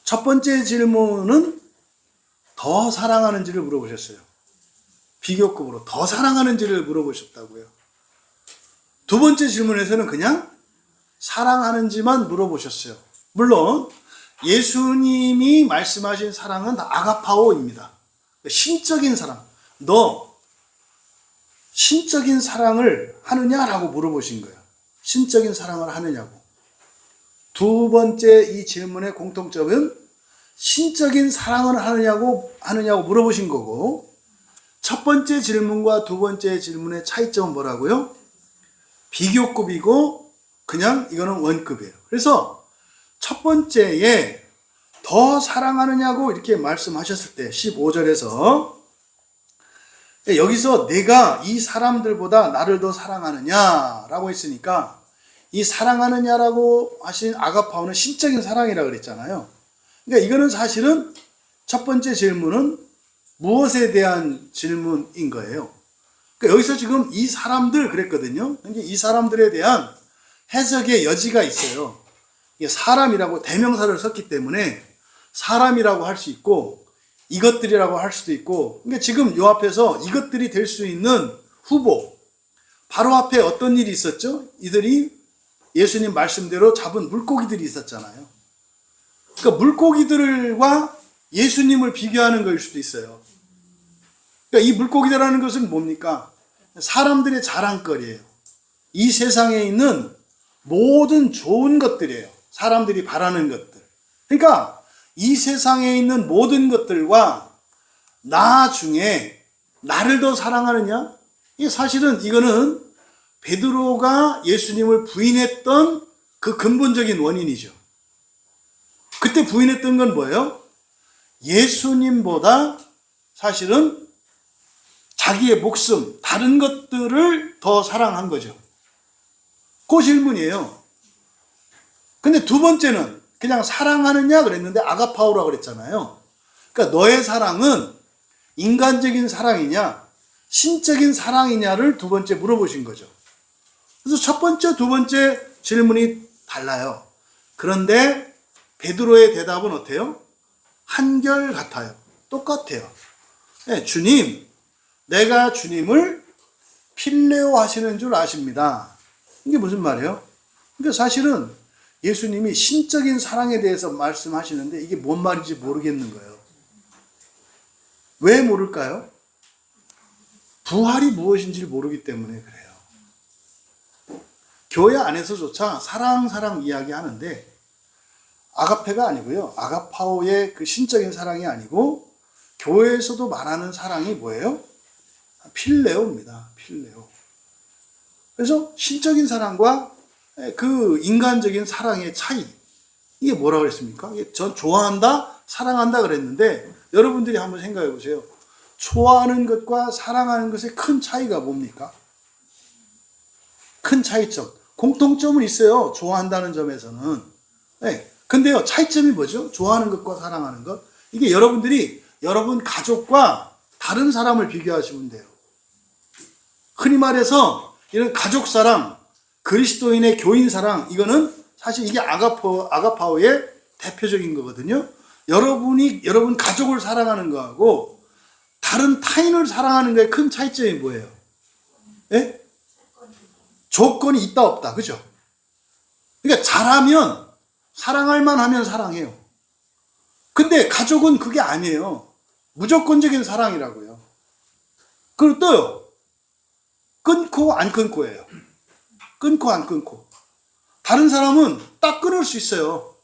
첫 번째 질문은 더 사랑하는지를 물어보셨어요. 비교급으로 더 사랑하는지를 물어보셨다고요. 두 번째 질문에서는 그냥 사랑하는지만 물어보셨어요. 물론 예수님이 말씀하신 사랑은 다 아가파오입니다. 신적인 사랑. 너 신적인 사랑을 하느냐라고 물어보신 거예요. 신적인 사랑을 하느냐고. 두 번째 이 질문의 공통점은 신적인 사랑을 하느냐고 물어보신 거고, 첫 번째 질문과 두 번째 질문의 차이점은 뭐라고요? 비교급이고 그냥 이거는 원급이에요. 그래서 첫 번째에 더 사랑하느냐고 이렇게 말씀하셨을 때 15절에서 여기서 내가 이 사람들보다 나를 더 사랑하느냐라고 했으니까 이 사랑하느냐라고 하신 아가파오는 신적인 사랑이라고 그랬잖아요. 그러니까 이거는 사실은 첫 번째 질문은 무엇에 대한 질문인 거예요. 그러니까 여기서 지금 이 사람들 그랬거든요. 이 사람들에 대한 해석의 여지가 있어요. 이게 사람이라고 대명사를 썼기 때문에 사람이라고 할 수 있고 이것들이라고 할 수도 있고, 그러니까 지금 요 앞에서 이것들이 될 수 있는 후보, 바로 앞에 어떤 일이 있었죠? 이들이 예수님 말씀대로 잡은 물고기들이 있었잖아요. 그러니까 물고기들과 예수님을 비교하는 것일 수도 있어요. 그러니까 이 물고기들이라는 것은 뭡니까? 사람들의 자랑거리예요. 이 세상에 있는 모든 좋은 것들이에요. 사람들이 바라는 것들. 그러니까 이 세상에 있는 모든 것들과 나 중에 나를 더 사랑하느냐? 이게 사실은 이거는 베드로가 예수님을 부인했던 그 근본적인 원인이죠. 그때 부인했던 건 뭐예요? 예수님보다 사실은 자기의 목숨, 다른 것들을 더 사랑한 거죠. 그 질문이에요. 근데 두 번째는 그냥 사랑하느냐 그랬는데 아가파오라고 그랬잖아요. 그러니까 너의 사랑은 인간적인 사랑이냐 신적인 사랑이냐를 두 번째 물어보신 거죠. 그래서 첫 번째, 두 번째 질문이 달라요. 그런데 베드로의 대답은 어때요? 한결같아요. 똑같아요. 네, 주님, 내가 주님을 필레오 하시는 줄 아십니다. 이게 무슨 말이에요? 그러니까 사실은 예수님이 신적인 사랑에 대해서 말씀하시는데 이게 뭔 말인지 모르겠는 거예요. 왜 모를까요? 부활이 무엇인지를 모르기 때문에 그래요. 교회 안에서조차 사랑 이야기 하는데 아가페가 아니고요. 아가파오의 그 신적인 사랑이 아니고 교회에서도 말하는 사랑이 뭐예요? 필레오입니다. 필레오. 그래서 신적인 사랑과 그 인간적인 사랑의 차이. 이게 뭐라고 그랬습니까? 전 좋아한다, 사랑한다 그랬는데 여러분들이 한번 생각해 보세요. 좋아하는 것과 사랑하는 것의 큰 차이가 뭡니까? 큰 차이점. 공통점은 있어요. 좋아한다는 점에서는. 네. 근데요, 차이점이 뭐죠? 좋아하는 것과 사랑하는 것. 이게 여러분들이 여러분 가족과 다른 사람을 비교하시면 돼요. 흔히 말해서 이런 가족 사랑, 그리스도인의 교인 사랑, 이거는 사실 이게 아가파오의 대표적인 거거든요. 여러분 가족을 사랑하는 거하고 다른 타인을 사랑하는 거의 큰 차이점이 뭐예요? 예? 조건이 있다 없다. 그죠? 그러니까 잘하면 사랑할 만하면 사랑해요. 근데 가족은 그게 아니에요. 무조건적인 사랑이라고요. 그리고 또요. 끊고 안 끊고예요. 끊고 안 끊고. 다른 사람은 딱 끊을 수 있어요.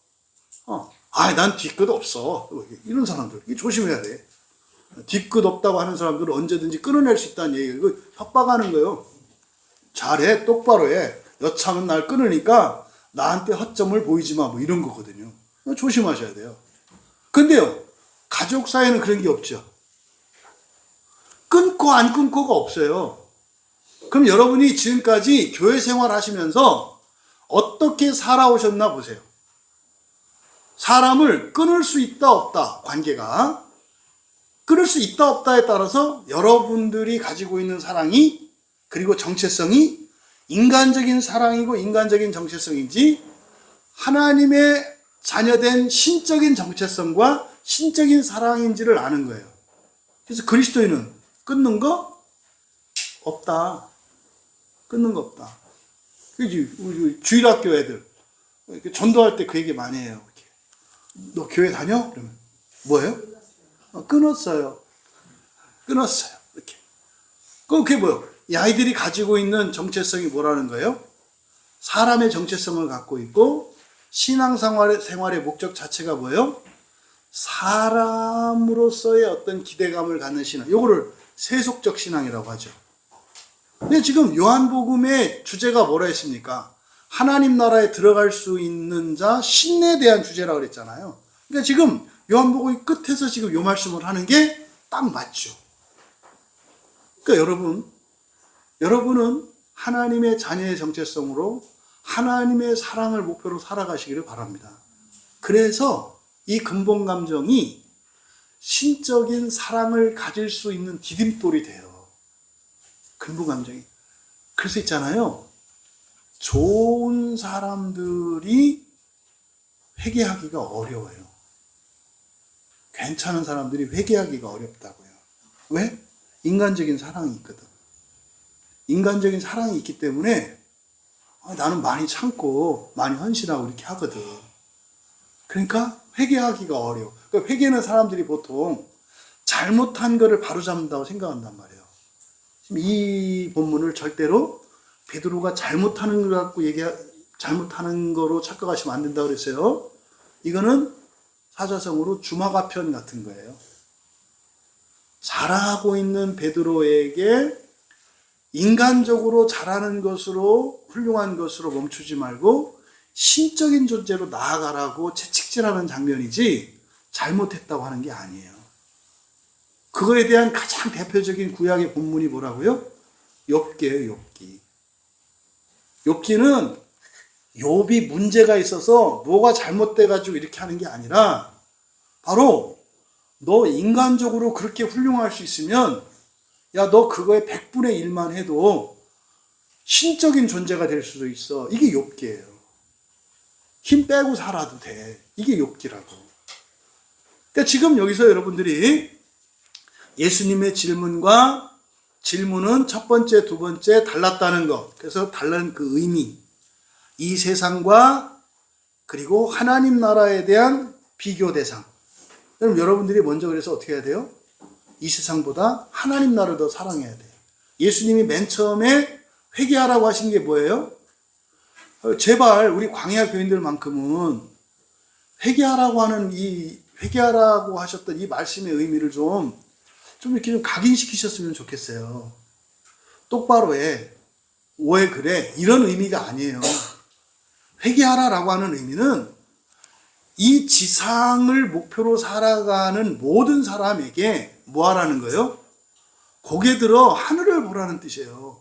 난 뒤끝 없어. 이런 사람들. 이거 조심해야 돼. 뒤끝 없다고 하는 사람들은 언제든지 끊어낼 수 있다는 얘기예요. 이거 협박하는 거예요. 잘해. 똑바로 해. 여차하면 날 끊으니까 나한테 허점을 보이지 마. 뭐 이런 거거든요. 조심하셔야 돼요. 근데요. 가족 사이에는 그런 게 없죠. 끊고 안 끊고가 없어요. 그럼 여러분이 지금까지 교회 생활 하시면서 어떻게 살아오셨나 보세요. 사람을 끊을 수 있다 없다 관계가 끊을 수 있다 없다에 따라서 여러분들이 가지고 있는 사랑이 그리고 정체성이 인간적인 사랑이고 인간적인 정체성인지 하나님의 자녀된 신적인 정체성과 신적인 사랑인지를 아는 거예요. 그래서 그리스도인은 끊는 거 없다. 끊는 거 없다. 우리 주일학교 애들 전도할 때 그 얘기 많이 해요. 이렇게. 너 교회 다녀? 그러면 뭐예요? 끊었어요. 끊었어요. 이렇게. 그럼 그게 뭐예요? 이 아이들이 가지고 있는 정체성이 뭐라는 거예요? 사람의 정체성을 갖고 있고 신앙생활의 목적 자체가 뭐예요? 사람으로서의 어떤 기대감을 갖는 신앙. 요거를 세속적 신앙이라고 하죠. 근데 지금 요한복음의 주제가 뭐라 했습니까? 하나님 나라에 들어갈 수 있는 자 신에 대한 주제라고 그랬잖아요. 그러니까 지금 요한복음 끝에서 지금 요 말씀을 하는 게 딱 맞죠. 그러니까 여러분은 하나님의 자녀의 정체성으로 하나님의 사랑을 목표로 살아가시기를 바랍니다. 그래서 이 근본 감정이 신적인 사랑을 가질 수 있는 디딤돌이 돼요. 근본 감정이. 그래서 있잖아요. 좋은 사람들이 회개하기가 어려워요. 괜찮은 사람들이 회개하기가 어렵다고요. 왜? 인간적인 사랑이 있거든. 인간적인 사랑이 있기 때문에 나는 많이 참고 많이 헌신하고 이렇게 하거든. 그러니까 회개하기가 어려워. 그러니까 회개는 사람들이 보통 잘못한 거를 바로잡는다고 생각한단 말이에요. 지금 이 본문을 절대로 베드로가 잘못하는 걸 갖고 잘못하는 거로 착각하시면 안 된다고 그랬어요. 이거는 사자성어로 주마가편 같은 거예요. 잘하고 있는 베드로에게 인간적으로 잘하는 것으로 훌륭한 것으로 멈추지 말고 신적인 존재로 나아가라고 채찍질하는 장면이지 잘못했다고 하는 게 아니에요. 그거에 대한 가장 대표적인 구약의 본문이 뭐라고요? 욥기예요, 욥기. 욥기는 욥이 문제가 있어서 뭐가 잘못돼가지고 이렇게 하는 게 아니라 바로 너 인간적으로 그렇게 훌륭할 수 있으면 야, 너 그거에 100분의 1만 해도 신적인 존재가 될 수도 있어. 이게 욥기예요. 힘 빼고 살아도 돼. 이게 욥기라고. 그러니까 지금 여기서 여러분들이 예수님의 질문은 첫 번째, 두 번째 달랐다는 것. 그래서 다른 그 의미. 이 세상과 그리고 하나님 나라에 대한 비교 대상. 그럼 여러분들이 먼저 그래서 어떻게 해야 돼요? 이 세상보다 하나님 나라를 더 사랑해야 돼요. 예수님이 맨 처음에 회개하라고 하신 게 뭐예요? 제발 우리 광야 교인들만큼은 회개하라고 하셨던 이 말씀의 의미를 좀 이렇게 좀 각인시키셨으면 좋겠어요. 똑바로 해. 왜 그래? 이런 의미가 아니에요. 회개하라라고 하는 의미는 이 지상을 목표로 살아가는 모든 사람에게 뭐 하라는 거예요? 고개 들어 하늘을 보라는 뜻이에요.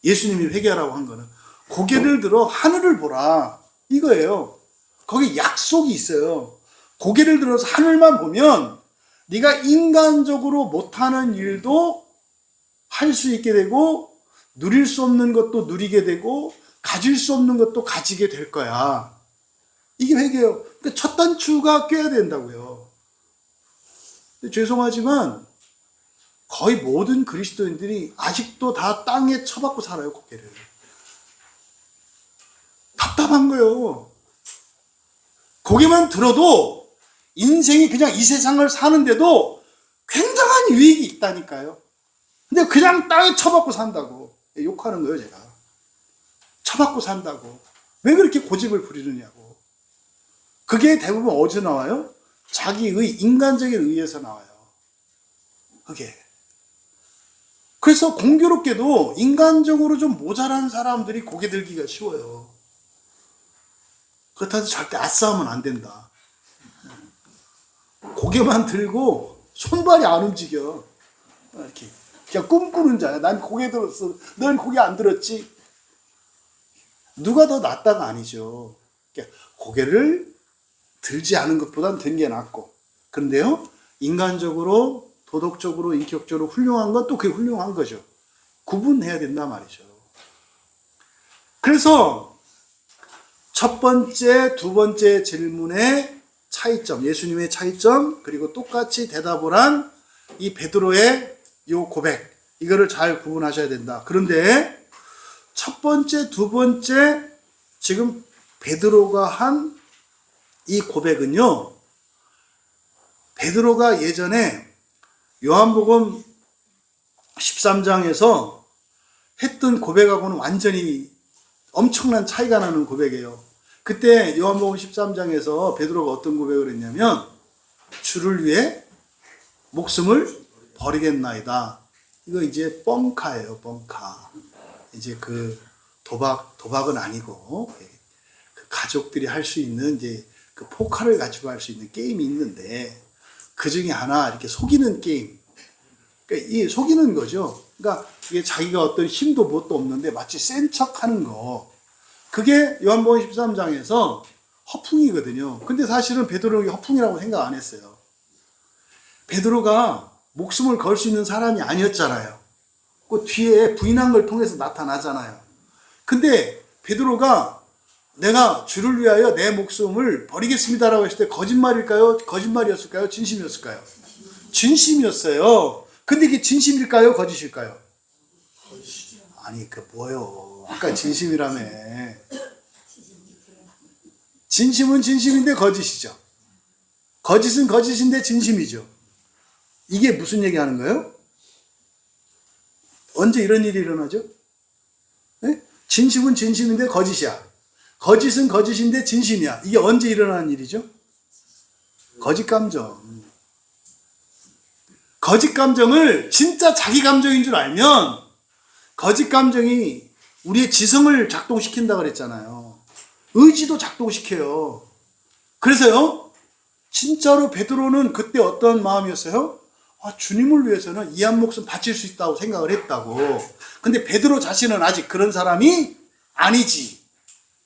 예수님이 회개하라고 한 거는 고개를 들어 하늘을 보라 이거예요. 거기 약속이 있어요. 고개를 들어서 하늘만 보면 네가 인간적으로 못하는 일도 할 수 있게 되고 누릴 수 없는 것도 누리게 되고 가질 수 없는 것도 가지게 될 거야. 이게 회개예요. 그러니까 첫 단추가 꿰야 된다고요. 근데 죄송하지만 거의 모든 그리스도인들이 아직도 다 땅에 처박고 살아요, 고개를. 답답한 거예요. 고개만 들어도 인생이 그냥 이 세상을 사는데도 굉장한 유익이 있다니까요. 근데 그냥 땅에 처박고 산다고 욕하는 거예요, 제가. 처박고 산다고. 왜 그렇게 고집을 부리느냐고. 그게 대부분 어디서 나와요? 자기의 인간적인 의에서 나와요. 그게. 그래서 공교롭게도 인간적으로 좀 모자란 사람들이 고개 들기가 쉬워요. 그렇다고 절대 아싸하면 안 된다. 고개만 들고 손발이 안 움직여. 이렇게. 그냥 꿈꾸는 자야. 난 고개 들었어. 넌 고개 안 들었지? 누가 더 낫다가 아니죠. 그러니까 고개를 들지 않은 것보단 든 게 낫고. 그런데요, 인간적으로, 도덕적으로, 인격적으로 훌륭한 건 또 그게 훌륭한 거죠. 구분해야 된단 말이죠. 그래서 첫 번째, 두 번째 질문의 차이점, 예수님의 차이점, 그리고 똑같이 대답을 한 이 베드로의 요 고백, 이거를 잘 구분하셔야 된다. 그런데 첫 번째, 두 번째 지금 베드로가 한 이 고백은요, 베드로가 예전에 요한복음 13장에서 했던 고백하고는 완전히 엄청난 차이가 나는 고백이에요. 그때 요한복음 13장에서 베드로가 어떤 고백을 했냐면, 주를 위해 목숨을 버리겠나이다. 이거 이제 뻥카예요, 뻥카. 이제 그 도박은 아니고, 그 가족들이 할 수 있는 이제 그 포카를 가지고 할 수 있는 게임이 있는데 그 중에 하나 이렇게 속이는 게임. 그러니까 이 속이는 거죠. 그러니까 이게 자기가 어떤 힘도 뭣도 없는데 마치 센 척 하는 거. 그게 요한복음 13장에서 허풍이거든요. 근데 사실은 베드로에게 허풍이라고 생각 안 했어요. 베드로가 목숨을 걸 수 있는 사람이 아니었잖아요. 그 뒤에 부인한 걸 통해서 나타나잖아요. 근데 베드로가 내가 주를 위하여 내 목숨을 버리겠습니다라고 했을 때 거짓말일까요? 거짓말이었을까요? 진심이었을까요? 진심이었어요. 근데 이게 진심일까요? 거짓일까요? 아니, 그 뭐요? 아까 진심이라며. 진심은 진심인데 거짓이죠. 거짓은 거짓인데 진심이죠. 이게 무슨 얘기 하는 거예요? 언제 이런 일이 일어나죠? 네? 진심은 진심인데 거짓이야. 거짓은 거짓인데 진심이야. 이게 언제 일어나는 일이죠? 거짓 감정. 거짓 감정을 진짜 자기 감정인 줄 알면 거짓 감정이 우리의 지성을 작동시킨다 그랬잖아요. 의지도 작동시켜요. 그래서요, 진짜로 베드로는 그때 어떤 마음이었어요? 주님을 위해서는 이 한 목숨 바칠 수 있다고 생각을 했다고. 근데 베드로 자신은 아직 그런 사람이 아니지.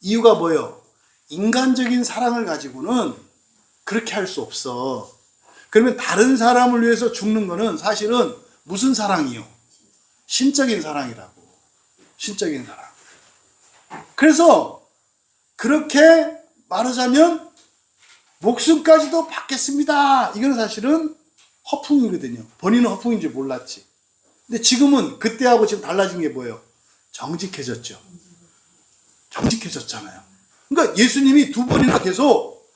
이유가 뭐예요? 인간적인 사랑을 가지고는 그렇게 할 수 없어. 그러면 다른 사람을 위해서 죽는 거는 사실은 무슨 사랑이요? 신적인 사랑이라고. 신적인 사랑. 그래서 그렇게 말하자면 목숨까지도 받겠습니다. 이건 사실은 허풍이거든요. 본인은 허풍인 줄 몰랐지. 근데 지금은 그때하고 지금 달라진 게 뭐예요? 정직해졌죠. 정직해졌잖아요. 그러니까 예수님이 두 번이나 계속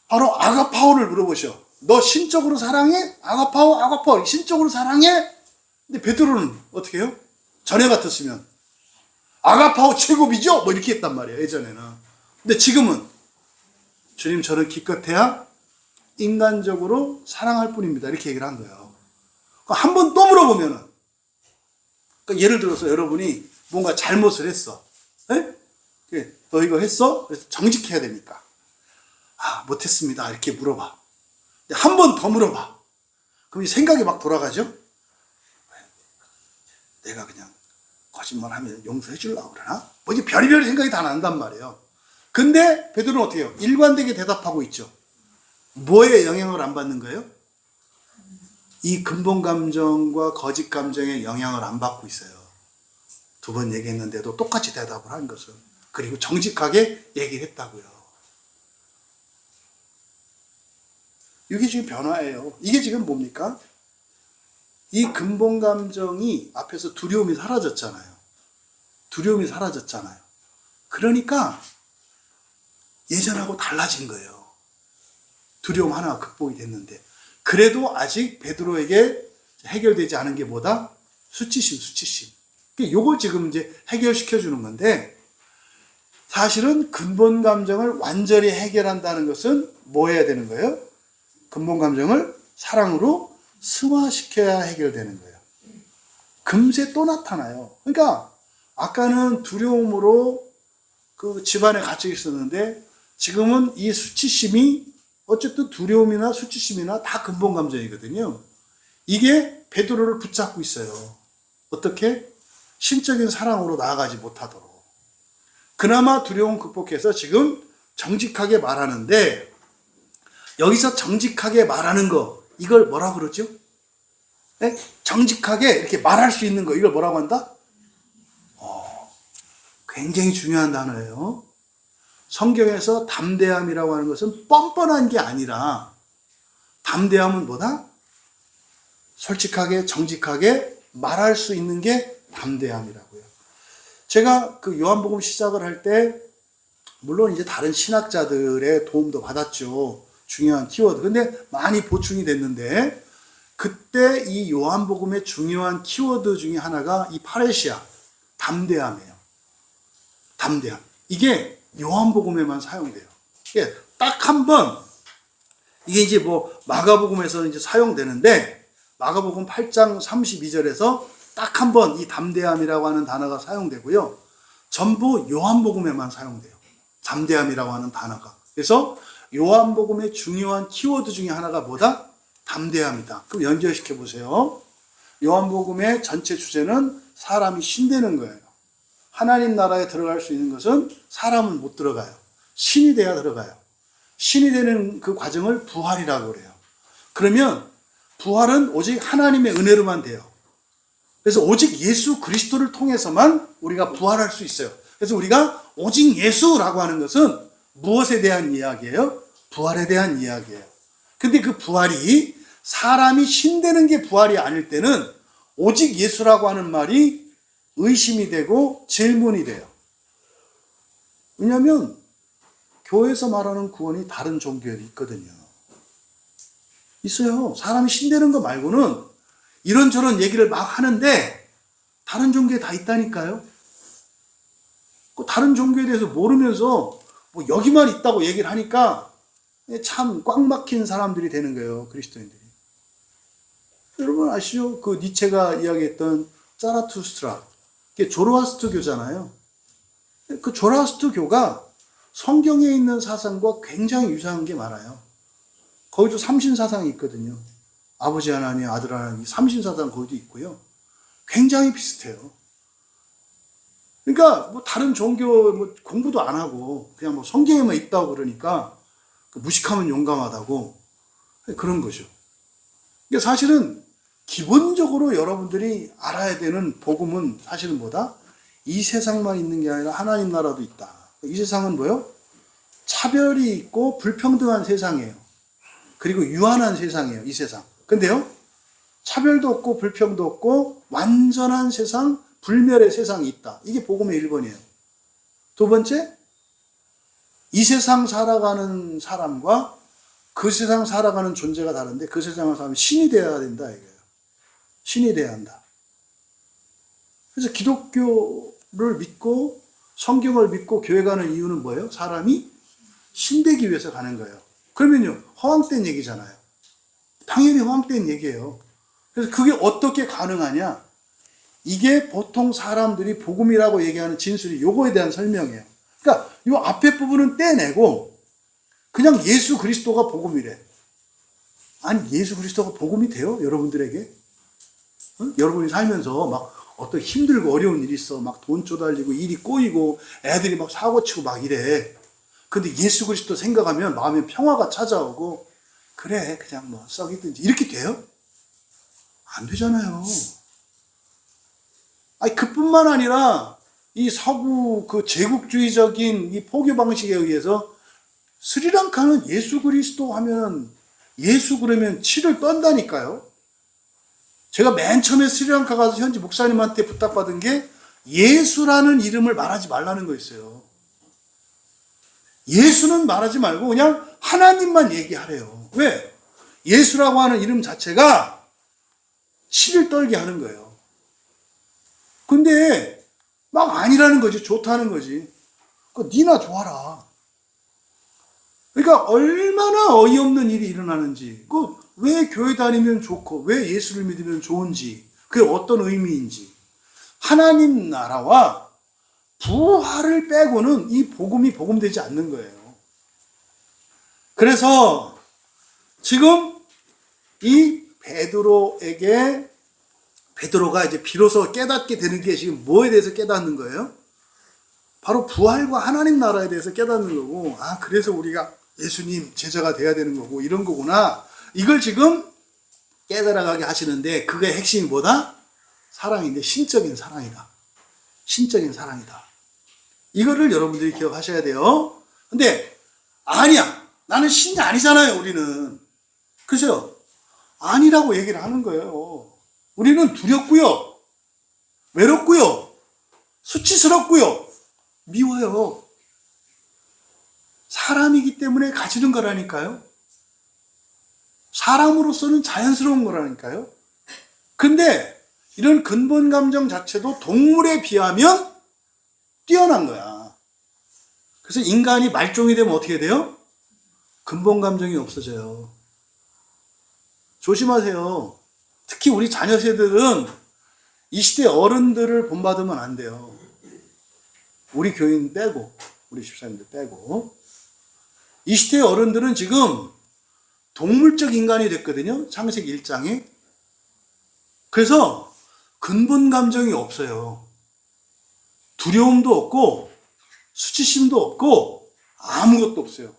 바로 아가파오를 물어보셔. 너 신적으로 사랑해? 아가파오, 아가파오. 신적으로 사랑해? 근데 베드로는 어떻게 해요? 전에 같았으면 아가파오 최고비죠? 뭐 이렇게 했단 말이에요. 예전에는. 근데 지금은 주님 저는 기껏해야 인간적으로 사랑할 뿐입니다. 이렇게 얘기를 한 거예요. 한 번 또 물어보면은, 그러니까 예를 들어서 여러분이 뭔가 잘못을 했어. 에? 너 이거 했어? 그래서 정직해야 되니까. 못했습니다. 이렇게 물어봐. 한 번 더 물어봐. 그럼 생각이 막 돌아가죠? 내가 그냥 거짓말하면 용서해 주려고 그러나? 뭐 이제 별의별 생각이 다 난단 말이에요. 근데 베드로는 어떻게 해요? 일관되게 대답하고 있죠. 뭐에 영향을 안 받는 거예요? 이 근본 감정과 거짓 감정에 영향을 안 받고 있어요. 두 번 얘기했는데도 똑같이 대답을 한 것은. 그리고 정직하게 얘기를 했다고요. 이게 지금 변화예요. 이게 지금 뭡니까? 이 근본 감정이 앞에서 두려움이 사라졌잖아요. 두려움이 사라졌잖아요. 그러니까 예전하고 달라진 거예요. 두려움 하나가 극복이 됐는데 그래도 아직 베드로에게 해결되지 않은 게 뭐다? 수치심, 수치심. 요걸 지금 이제 해결시켜 주는 건데 사실은 근본 감정을 완전히 해결한다는 것은 뭐 해야 되는 거예요? 근본 감정을 사랑으로 승화시켜야 해결되는 거예요. 금세 또 나타나요. 그러니까 아까는 두려움으로 그 집안에 갇혀 있었는데 지금은 이 수치심이 어쨌든 두려움이나 수치심이나 다 근본 감정이거든요. 이게 베드로를 붙잡고 있어요. 어떻게? 신적인 사랑으로 나아가지 못하도록. 그나마 두려움 극복해서 지금 정직하게 말하는데 여기서 정직하게 말하는 거 이걸 뭐라 그러죠? 네? 정직하게 이렇게 말할 수 있는 거 이걸 뭐라고 한다? 굉장히 중요한 단어예요. 성경에서 담대함이라고 하는 것은 뻔뻔한 게 아니라 담대함은 뭐다? 솔직하게 정직하게 말할 수 있는 게 담대함이라고요. 제가 그 요한복음 시작을 할 때 물론 이제 다른 신학자들의 도움도 받았죠. 중요한 키워드. 근데 많이 보충이 됐는데 그때 이 요한복음의 중요한 키워드 중에 하나가 이 파레시아, 담대함이에요. 담대함. 이게 요한복음에만 사용돼요. 이게 딱 한 번, 이게 이제 뭐 마가복음에서 이제 사용되는데 마가복음 8장 32절에서 딱 한 번 이 담대함이라고 하는 단어가 사용되고요. 전부 요한복음에만 사용돼요. 담대함이라고 하는 단어가. 그래서 요한복음의 중요한 키워드 중에 하나가 뭐다? 담대함이다. 그럼 연결시켜 보세요. 요한복음의 전체 주제는 사람이 신되는 거예요. 하나님 나라에 들어갈 수 있는 것은 사람은 못 들어가요. 신이 돼야 들어가요. 신이 되는 그 과정을 부활이라고 그래요. 그러면 부활은 오직 하나님의 은혜로만 돼요. 그래서 오직 예수 그리스도를 통해서만 우리가 부활할 수 있어요. 그래서 우리가 오직 예수라고 하는 것은 무엇에 대한 이야기예요? 부활에 대한 이야기예요. 근데 그 부활이 사람이 신되는 게 부활이 아닐 때는 오직 예수라고 하는 말이 의심이 되고 질문이 돼요. 왜냐하면 교회에서 말하는 구원이 다른 종교에 있거든요. 있어요. 사람이 신되는 거 말고는 이런저런 얘기를 막 하는데 다른 종교에 다 있다니까요. 그 다른 종교에 대해서 모르면서 뭐 여기만 있다고 얘기를 하니까 참 꽉 막힌 사람들이 되는 거예요. 그리스도인들이. 여러분 아시죠? 그 니체가 이야기했던 자라투스트라. 그게 조로아스트교잖아요. 그 조로아스트교가 성경에 있는 사상과 굉장히 유사한 게 많아요. 거기도 삼신사상이 있거든요. 아버지 하나님, 아들 하나님, 삼신사상 거기도 있고요. 굉장히 비슷해요. 그러니까 뭐 다른 종교 뭐 공부도 안 하고 그냥 뭐 성경에만 있다고 그러니까 무식하면 용감하다고 그런 거죠. 그러니까 사실은 기본적으로 여러분들이 알아야 되는 복음은 사실은 뭐다? 이 세상만 있는 게 아니라 하나님 나라도 있다. 이 세상은 뭐요? 차별이 있고 불평등한 세상이에요. 그리고 유한한 세상이에요. 이 세상. 근데요, 차별도 없고 불평도 없고 완전한 세상, 불멸의 세상이 있다. 이게 복음의 1번이에요. 두 번째, 이 세상 살아가는 사람과 그 세상 살아가는 존재가 다른데 그 세상을 살면 신이 되어야 된다 이거예요. 신이 되어야 한다. 그래서 기독교를 믿고 성경을 믿고 교회 가는 이유는 뭐예요? 사람이 신되기 위해서 가는 거예요. 그러면요, 허황된 얘기잖아요. 당연히 허황된 얘기예요. 그래서 그게 어떻게 가능하냐? 이게 보통 사람들이 복음이라고 얘기하는 진술이 요거에 대한 설명이에요. 그러니까 요 앞에 부분은 떼내고 그냥 예수 그리스도가 복음이래. 아니 예수 그리스도가 복음이 돼요? 여러분들에게? 응? 여러분이 살면서 막 어떤 힘들고 어려운 일이 있어. 막 돈 쪼달리고 일이 꼬이고 애들이 막 사고치고 막 이래. 근데 예수 그리스도 생각하면 마음에 평화가 찾아오고 그래 그냥 뭐 썩이든지 이렇게 돼요? 안 되잖아요. 아니 그뿐만 아니라 이 서구 그 제국주의적인 이 포교 방식에 의해서 스리랑카는 예수 그리스도 하면 예수 그러면 치를 떤다니까요. 제가 맨 처음에 스리랑카 가서 현지 목사님한테 부탁받은 게 예수라는 이름을 말하지 말라는 거였어요. 예수는 말하지 말고 그냥 하나님만 얘기하래요. 왜? 예수라고 하는 이름 자체가 치를 떨게 하는 거예요. 근데 막 아니라는 거지. 좋다는 거지. 니나 좋아라. 그러니까 얼마나 어이없는 일이 일어나는지, 왜 교회 다니면 좋고 왜 예수를 믿으면 좋은지, 그게 어떤 의미인지. 하나님 나라와 부활을 빼고는 이 복음이 복음되지 않는 거예요. 그래서 지금 이 베드로가 이제 비로소 깨닫게 되는 게 지금 뭐에 대해서 깨닫는 거예요? 바로 부활과 하나님 나라에 대해서 깨닫는 거고, 아, 그래서 우리가 예수님 제자가 돼야 되는 거고, 이런 거구나. 이걸 지금 깨달아가게 하시는데, 그게 핵심이 뭐다? 사랑인데, 신적인 사랑이다. 신적인 사랑이다. 이거를 여러분들이 기억하셔야 돼요. 근데, 아니야. 나는 신이 아니잖아요, 우리는. 그죠? 아니라고 얘기를 하는 거예요. 우리는 두렵고요, 외롭고요, 수치스럽고요, 미워요. 사람이기 때문에 가지는 거라니까요. 사람으로서는 자연스러운 거라니까요. 근데 이런 근본 감정 자체도 동물에 비하면 뛰어난 거야. 그래서 인간이 말종이 되면 어떻게 돼요? 근본 감정이 없어져요. 조심하세요. 특히 우리 자녀 세대들은 이 시대 어른들을 본받으면 안 돼요. 우리 교인 빼고, 우리 집사님들 빼고. 이 시대의 어른들은 지금 동물적 인간이 됐거든요. 창세기 1장에. 그래서 근본 감정이 없어요. 두려움도 없고 수치심도 없고 아무것도 없어요.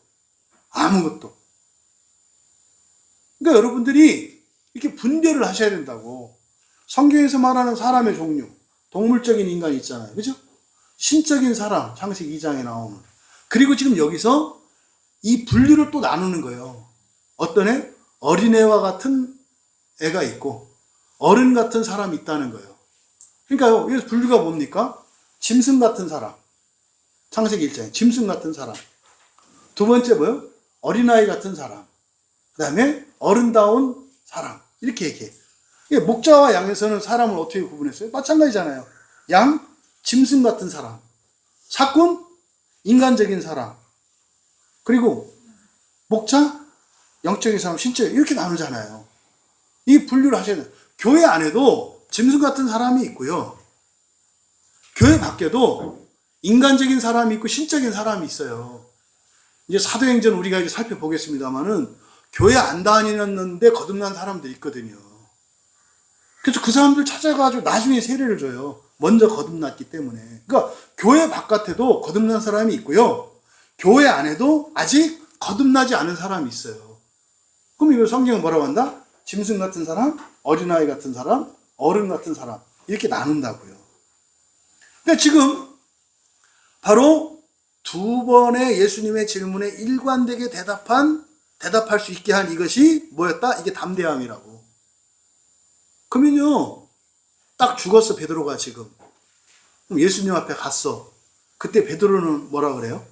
아무것도. 그러니까 여러분들이 이렇게 분별을 하셔야 된다고. 성경에서 말하는 사람의 종류, 동물적인 인간이 있잖아요. 그죠? 신적인 사람, 창세기 2장에 나오는. 그리고 지금 여기서 이 분류를 또 나누는 거예요. 어떤 애? 어린애와 같은 애가 있고 어른 같은 사람이 있다는 거예요. 그러니까요, 여기서 분류가 뭡니까? 짐승 같은 사람. 창세기 1장에 짐승 같은 사람. 두 번째 뭐요? 어린아이 같은 사람. 그 다음에 어른다운 사람. 이렇게 얘기해. 목자와 양에서는 사람을 어떻게 구분했어요? 마찬가지잖아요. 양, 짐승 같은 사람. 사꾼, 인간적인 사람. 그리고 목자, 영적인 사람, 신적 이렇게 나누잖아요. 이 분류를 하셔야 돼요. 교회 안에도 짐승 같은 사람이 있고요. 교회 밖에도 인간적인 사람이 있고 신적인 사람이 있어요. 이제 사도행전 우리가 이제 살펴보겠습니다만은 교회 안 다니는데 거듭난 사람들이 있거든요. 그래서 그 사람들 찾아가지고 나중에 세례를 줘요. 먼저 거듭났기 때문에. 그러니까 교회 바깥에도 거듭난 사람이 있고요. 교회 안에도 아직 거듭나지 않은 사람이 있어요. 그럼 이거 성경은 뭐라고 한다? 짐승 같은 사람, 어린아이 같은 사람, 어른 같은 사람 이렇게 나눈다고요. 그러니까 지금 바로 두 번의 예수님의 질문에 일관되게 대답할 수 있게 한 이것이 뭐였다? 이게 담대함이라고. 그러면요, 딱 죽었어, 베드로가 지금. 그럼 예수님 앞에 갔어. 그때 베드로는 뭐라 그래요?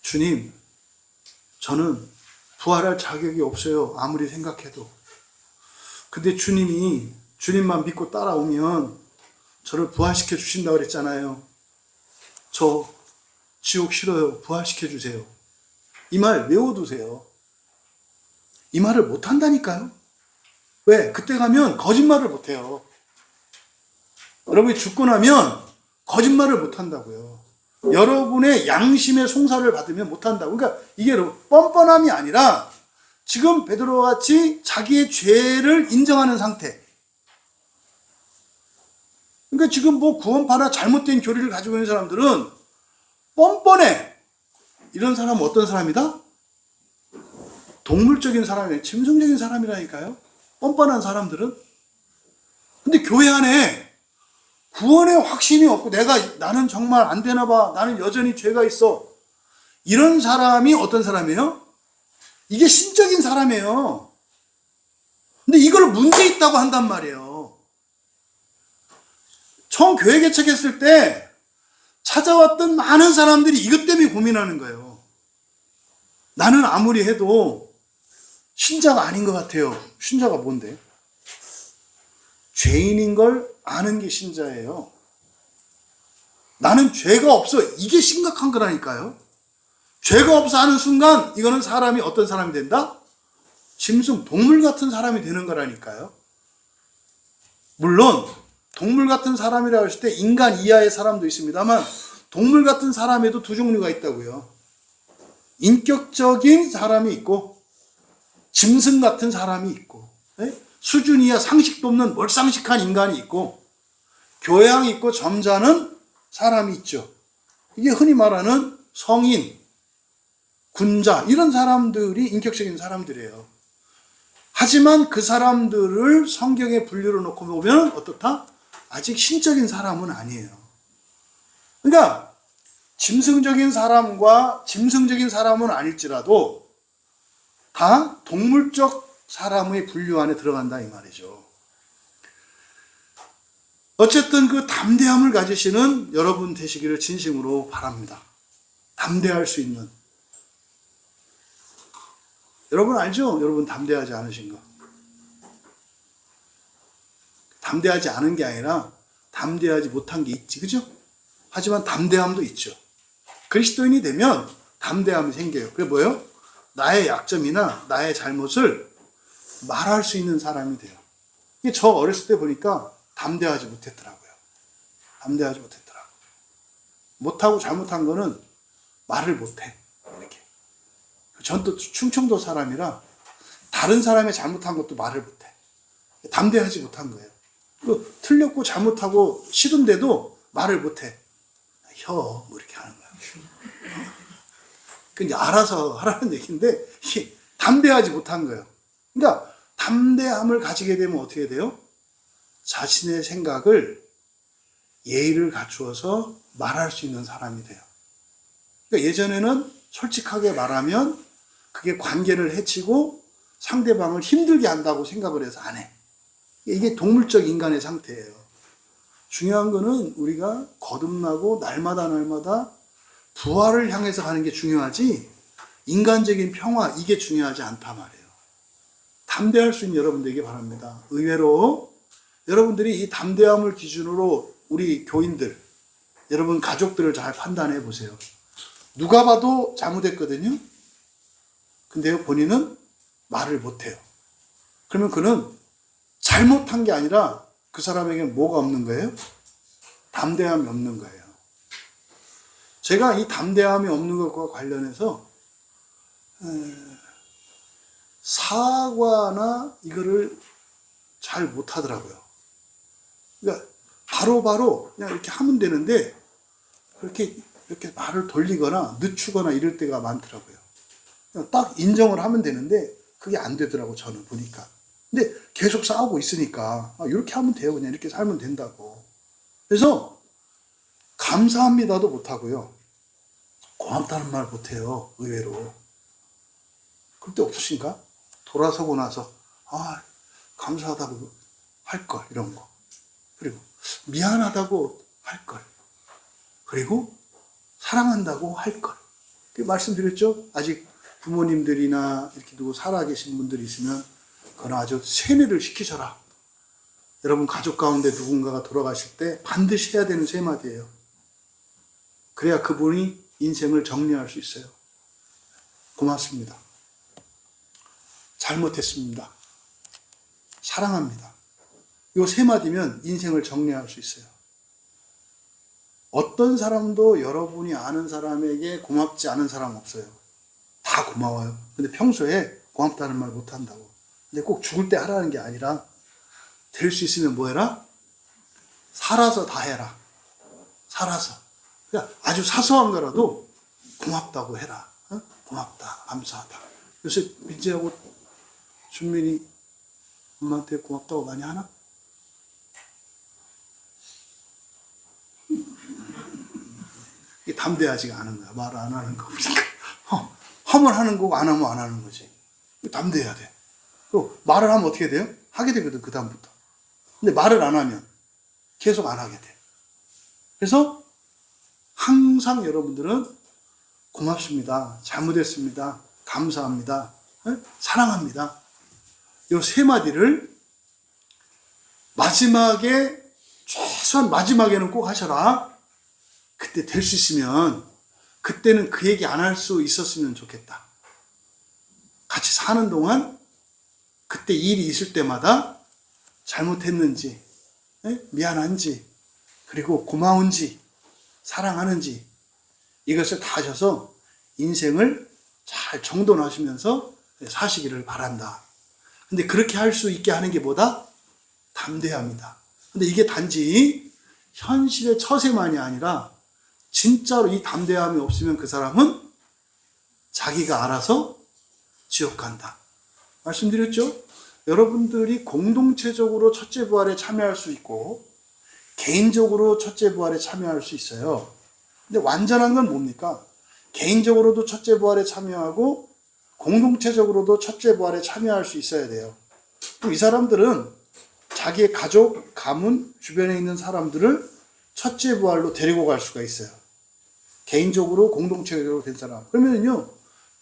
주님, 저는 부활할 자격이 없어요. 아무리 생각해도. 근데 주님만 믿고 따라오면 저를 부활시켜 주신다고 그랬잖아요. 저 지옥 싫어요. 부활시켜 주세요. 이 말 외워두세요. 이 말을 못한다니까요. 왜? 그때 가면 거짓말을 못해요. 여러분이 죽고 나면 거짓말을 못한다고요. 여러분의 양심의 송사를 받으면 못한다고. 그러니까 이게 뻔뻔함이 아니라 지금 베드로와 같이 자기의 죄를 인정하는 상태. 그러니까 지금 뭐 구원파나 잘못된 교리를 가지고 있는 사람들은 뻔뻔해. 이런 사람은 어떤 사람이다? 동물적인 사람이에요. 짐승적인 사람이라니까요. 뻔뻔한 사람들은. 근데 교회 안에 구원의 확신이 없고 나는 정말 안 되나 봐. 나는 여전히 죄가 있어. 이런 사람이 어떤 사람이에요? 이게 신적인 사람이에요. 근데 이걸 문제 있다고 한단 말이에요. 처음 교회 개척했을 때 찾아왔던 많은 사람들이 이것 때문에 고민하는 거예요. 나는 아무리 해도 신자가 아닌 것 같아요. 신자가 뭔데? 죄인인 걸 아는 게 신자예요. 나는 죄가 없어. 이게 심각한 거라니까요. 죄가 없어 하는 순간 이거는 사람이 어떤 사람이 된다? 짐승, 동물 같은 사람이 되는 거라니까요. 물론 동물 같은 사람이라고 했을 때 인간 이하의 사람도 있습니다만 동물 같은 사람에도 두 종류가 있다고요. 인격적인 사람이 있고 짐승 같은 사람이 있고, 수준 이하 상식도 없는 몰상식한 인간이 있고, 교양 있고 점잖은 사람이 있죠. 이게 흔히 말하는 성인, 군자 이런 사람들이 인격적인 사람들이에요. 하지만 그 사람들을 성경에 분류로 놓고 보면 어떻다? 아직 신적인 사람은 아니에요. 그러니까 짐승적인 사람과 짐승적인 사람은 아닐지라도 다 동물적 사람의 분류 안에 들어간다 이 말이죠. 어쨌든 그 담대함을 가지시는 여러분 되시기를 진심으로 바랍니다. 담대할 수 있는. 여러분 알죠? 여러분 담대하지 않으신 거. 담대하지 않은 게 아니라 담대하지 못한 게 있지, 그죠? 하지만 담대함도 있죠. 그리스도인이 되면 담대함이 생겨요. 그게 뭐예요? 나의 약점이나 나의 잘못을 말할 수 있는 사람이 돼요. 이게 저 어렸을 때 보니까 담대하지 못했더라고요. 담대하지 못했더라고요. 못하고 잘못한 거는 말을 못해. 이렇게. 전 또 충청도 사람이라 다른 사람이 잘못한 것도 말을 못해. 담대하지 못한 거예요. 그 틀렸고 잘못하고 싫은데도 말을 못해. 뭐 이렇게 하는 거야. 그 이제 알아서 하라는 얘기인데 이게 담대하지 못한 거예요. 그러니까 담대함을 가지게 되면 어떻게 돼요? 자신의 생각을 예의를 갖추어서 말할 수 있는 사람이 돼요. 그러니까 예전에는 솔직하게 말하면 그게 관계를 해치고 상대방을 힘들게 한다고 생각을 해서 안 해. 이게 동물적 인간의 상태예요. 중요한 거는 우리가 거듭나고 날마다 부활을 향해서 가는 게 중요하지 인간적인 평화 이게 중요하지 않단 말이에요. 담대할 수 있는 여러분들에게 바랍니다. 의외로 여러분들이 이 담대함을 기준으로 우리 교인들, 여러분 가족들을 잘 판단해 보세요. 누가 봐도 잘못했거든요. 근데요, 본인은 말을 못해요. 그러면 그는 잘못한 게 아니라 그 사람에게는 뭐가 없는 거예요? 담대함이 없는 거예요. 제가 이 담대함이 없는 것과 관련해서 사과나 이거를 잘 못하더라고요. 그러니까 바로바로 그냥 이렇게 하면 되는데 그렇게 이렇게 말을 돌리거나 늦추거나 이럴 때가 많더라고요. 그냥 딱 인정을 하면 되는데 그게 안 되더라고 저는 보니까. 근데 계속 싸우고 있으니까 이렇게 하면 돼요. 그냥 이렇게 살면 된다고. 그래서 감사합니다도 못하고요. 고맙다는 말 못해요. 의외로. 그때 없으신가? 돌아서고 나서 감사하다고 할 걸 이런 거. 그리고 미안하다고 할 걸. 그리고 사랑한다고 할 걸. 말씀드렸죠? 아직 부모님들이나 이렇게 누구 살아계신 분들이 있으면 그건 아주 세뇌를 시키셔라. 여러분 가족 가운데 누군가가 돌아가실 때 반드시 해야 되는 세 마디예요. 그래야 그분이 인생을 정리할 수 있어요. 고맙습니다. 잘못했습니다. 사랑합니다. 이 세 마디면 인생을 정리할 수 있어요. 어떤 사람도 여러분이 아는 사람에게 고맙지 않은 사람 없어요. 다 고마워요. 근데 평소에 고맙다는 말 못한다고. 근데 꼭 죽을 때 하라는 게 아니라 될 수 있으면 뭐 해라? 살아서 다 해라. 살아서. 그러니까 아주 사소한 거라도 고맙다고 해라. 고맙다. 감사하다. 요새 민재하고 준민이 엄마한테 고맙다고 많이 하나? 이게 담대하지가 않은 거야. 말을 안 하는 거. 하면 하는 거고 안 하면 안 하는 거지. 담대해야 돼. 또 말을 하면 어떻게 돼요? 하게 되거든 그 다음부터. 근데 말을 안 하면 계속 안 하게 돼. 그래서 항상 여러분들은 고맙습니다. 잘못했습니다. 감사합니다. 사랑합니다. 이 세 마디를 마지막에 최소한 마지막에는 꼭 하셔라. 그때 될 수 있으면 그때는 그 얘기 안 할 수 있었으면 좋겠다. 같이 사는 동안 그때 일이 있을 때마다 잘못했는지 미안한지 그리고 고마운지 사랑하는지 이것을 다 하셔서 인생을 잘 정돈하시면서 사시기를 바란다. 근데 그렇게 할 수 있게 하는 게 뭐다? 담대함이다. 근데 이게 단지 현실의 처세만이 아니라 진짜로 이 담대함이 없으면 그 사람은 자기가 알아서 지옥 간다. 말씀드렸죠? 여러분들이 공동체적으로 첫째 부활에 참여할 수 있고 개인적으로 첫째 부활에 참여할 수 있어요. 근데 완전한 건 뭡니까? 개인적으로도 첫째 부활에 참여하고 공동체적으로도 첫째 부활에 참여할 수 있어야 돼요. 그럼 이 사람들은 자기의 가족, 가문, 주변에 있는 사람들을 첫째 부활로 데리고 갈 수가 있어요. 개인적으로 공동체적으로 된 사람. 그러면요,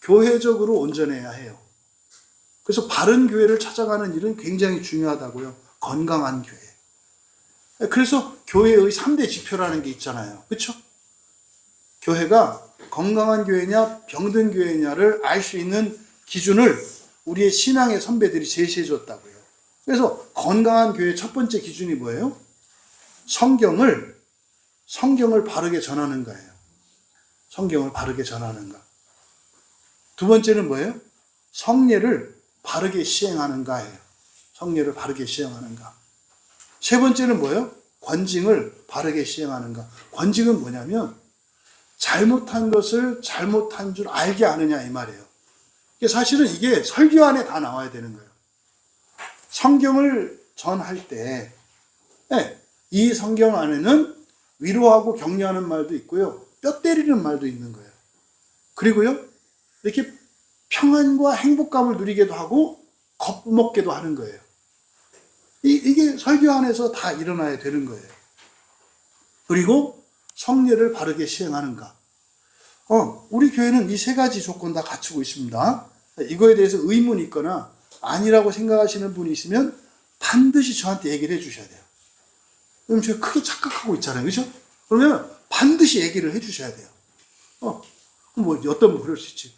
교회적으로 온전해야 해요. 그래서 바른 교회를 찾아가는 일은 굉장히 중요하다고요. 건강한 교회. 그래서 교회의 3대 지표라는 게 있잖아요. 그렇죠? 교회가 건강한 교회냐 병든 교회냐를 알 수 있는 기준을 우리의 신앙의 선배들이 제시해 줬다고요. 그래서 건강한 교회의 첫 번째 기준이 뭐예요? 성경을 바르게 전하는 거예요. 성경을 바르게 전하는가? 두 번째는 뭐예요? 성례를 바르게 시행하는가예요. 성례를 바르게 시행하는가. 세 번째는 뭐예요? 권징을 바르게 시행하는가. 권징은 뭐냐면 잘못한 것을 잘못한 줄 알게 하느냐 이 말이에요. 사실은 이게 설교 안에 다 나와야 되는 거예요. 성경을 전할 때 이 성경 안에는 위로하고 격려하는 말도 있고요. 뼈 때리는 말도 있는 거예요. 그리고요. 이렇게 평안과 행복감을 누리게도 하고 겁먹게도 하는 거예요. 이게 설교 안에서 다 일어나야 되는 거예요. 그리고 성례를 바르게 시행하는가. 우리 교회는 이 세 가지 조건 다 갖추고 있습니다. 이거에 대해서 의문이 있거나 아니라고 생각하시는 분이 있으면 반드시 저한테 얘기를 해주셔야 돼요. 그럼 제가 크게 착각하고 있잖아요. 그죠? 그러면 반드시 얘기를 해주셔야 돼요. 뭐 어떤 분 그럴 수 있지.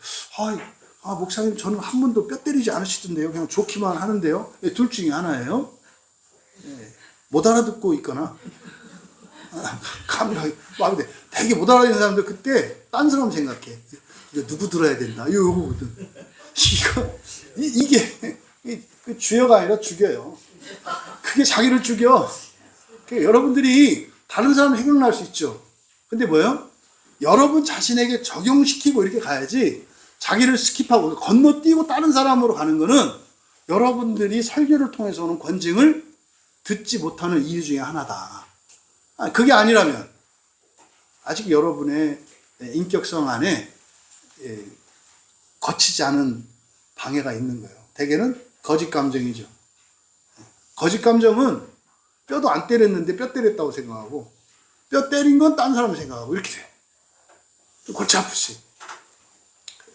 목사님 저는 한 번도 뼈 때리지 않으시던데요. 그냥 좋기만 하는데요. 둘 중에 하나예요. 못 알아듣고 있거나 감이 마음에 되게 못 알아듣는 사람들 그때 딴 사람 생각해. 이거 누구 들어야 된다. 이거거든. 이게 주여가 아니라 죽여요. 그게 자기를 죽여. 여러분들이 다른 사람 해결할 수 있죠. 근데 뭐예요? 여러분 자신에게 적용시키고 이렇게 가야지 자기를 스킵하고 건너뛰고 다른 사람으로 가는 거는 여러분들이 설교를 통해서 오는 권징을 듣지 못하는 이유 중에 하나다. 그게 아니라면 아직 여러분의 인격성 안에 거치지 않은 방해가 있는 거예요. 대개는 거짓 감정이죠. 거짓 감정은 뼈도 안 때렸는데 뼈 때렸다고 생각하고 뼈 때린 건 딴 사람 생각하고 이렇게 돼요. 골치 아프지.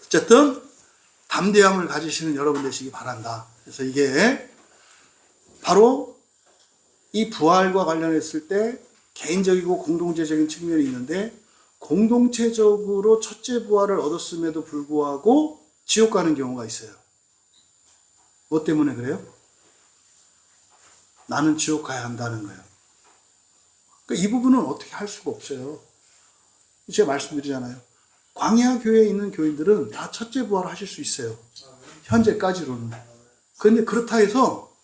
어쨌든 담대함을 가지시는 여러분 되시기 바란다. 그래서 이게 바로 이 부활과 관련했을 때 개인적이고 공동체적인 측면이 있는데 공동체적으로 첫째 부활을 얻었음에도 불구하고 지옥 가는 경우가 있어요. 뭐 때문에 그래요? 나는 지옥 가야 한다는 거예요. 그러니까 이 부분은 어떻게 할 수가 없어요. 제가 말씀드리잖아요. 광야 교회에 있는 교인들은 다 첫째 부활을 하실 수 있어요. 현재까지로는. 그런데 그렇다 해서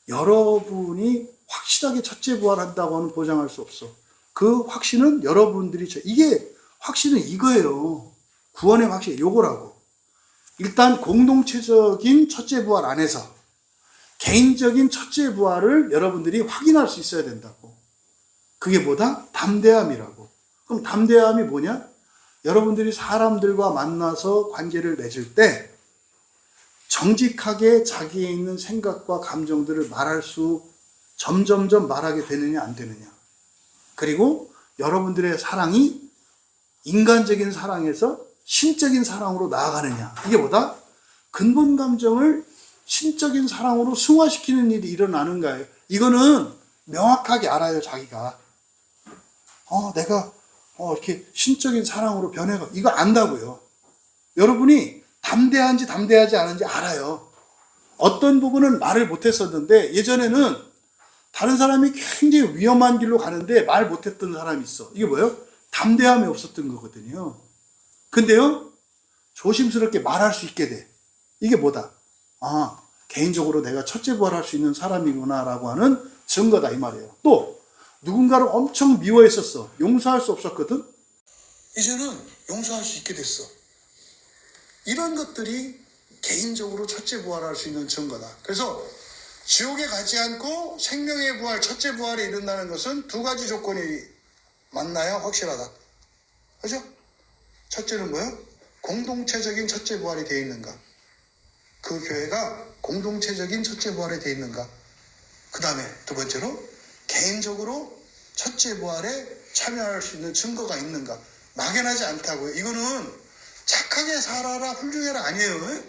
여러분이 확실하게 첫째 부활한다고 하는 보장할 수 없어. 그 확신은 여러분들이 이게 확신은 이거예요. 구원의 확신 요거라고. 일단 공동체적인 첫째 부활 안에서 개인적인 첫째 부활을 여러분들이 확인할 수 있어야 된다고. 그게 뭐다? 담대함이라고. 그럼 담대함이 뭐냐? 여러분들이 사람들과 만나서 관계를 맺을 때 정직하게 자기에 있는 생각과 감정들을 점점점 말하게 되느냐 안 되느냐. 그리고 여러분들의 사랑이 인간적인 사랑에서 신적인 사랑으로 나아가느냐. 이게 뭐다? 근본 감정을 신적인 사랑으로 승화시키는 일이 일어나는 거예요. 이거는 명확하게 알아요, 자기가. 내가 이렇게 신적인 사랑으로 변해가 이거 안다고요. 여러분이 담대한지 담대하지 않은지 알아요. 어떤 부분은 말을 못했었는데 예전에는 다른 사람이 굉장히 위험한 길로 가는데 말 못했던 사람이 있어. 이게 뭐예요? 담대함이 없었던 거거든요. 근데요, 조심스럽게 말할 수 있게 돼. 이게 뭐다? 개인적으로 내가 첫째 부활할 수 있는 사람이구나라고 하는 증거다 이 말이에요. 또 누군가를 엄청 미워했었어. 용서할 수 없었거든. 이제는 용서할 수 있게 됐어. 이런 것들이 개인적으로 첫째 부활할 수 있는 증거다. 그래서 지옥에 가지 않고 생명의 부활, 첫째 부활에 이른다는 것은 두 가지 조건이 맞나요? 확실하다. 그죠? 첫째는 뭐예요? 공동체적인 첫째 부활이 되어 있는가? 그 교회가 공동체적인 첫째 부활에 되어 있는가? 그 다음에 두 번째로 개인적으로 첫째 부활에 참여할 수 있는 증거가 있는가? 막연하지 않다고요. 이거는 착하게 살아라, 훌륭해라 아니에요.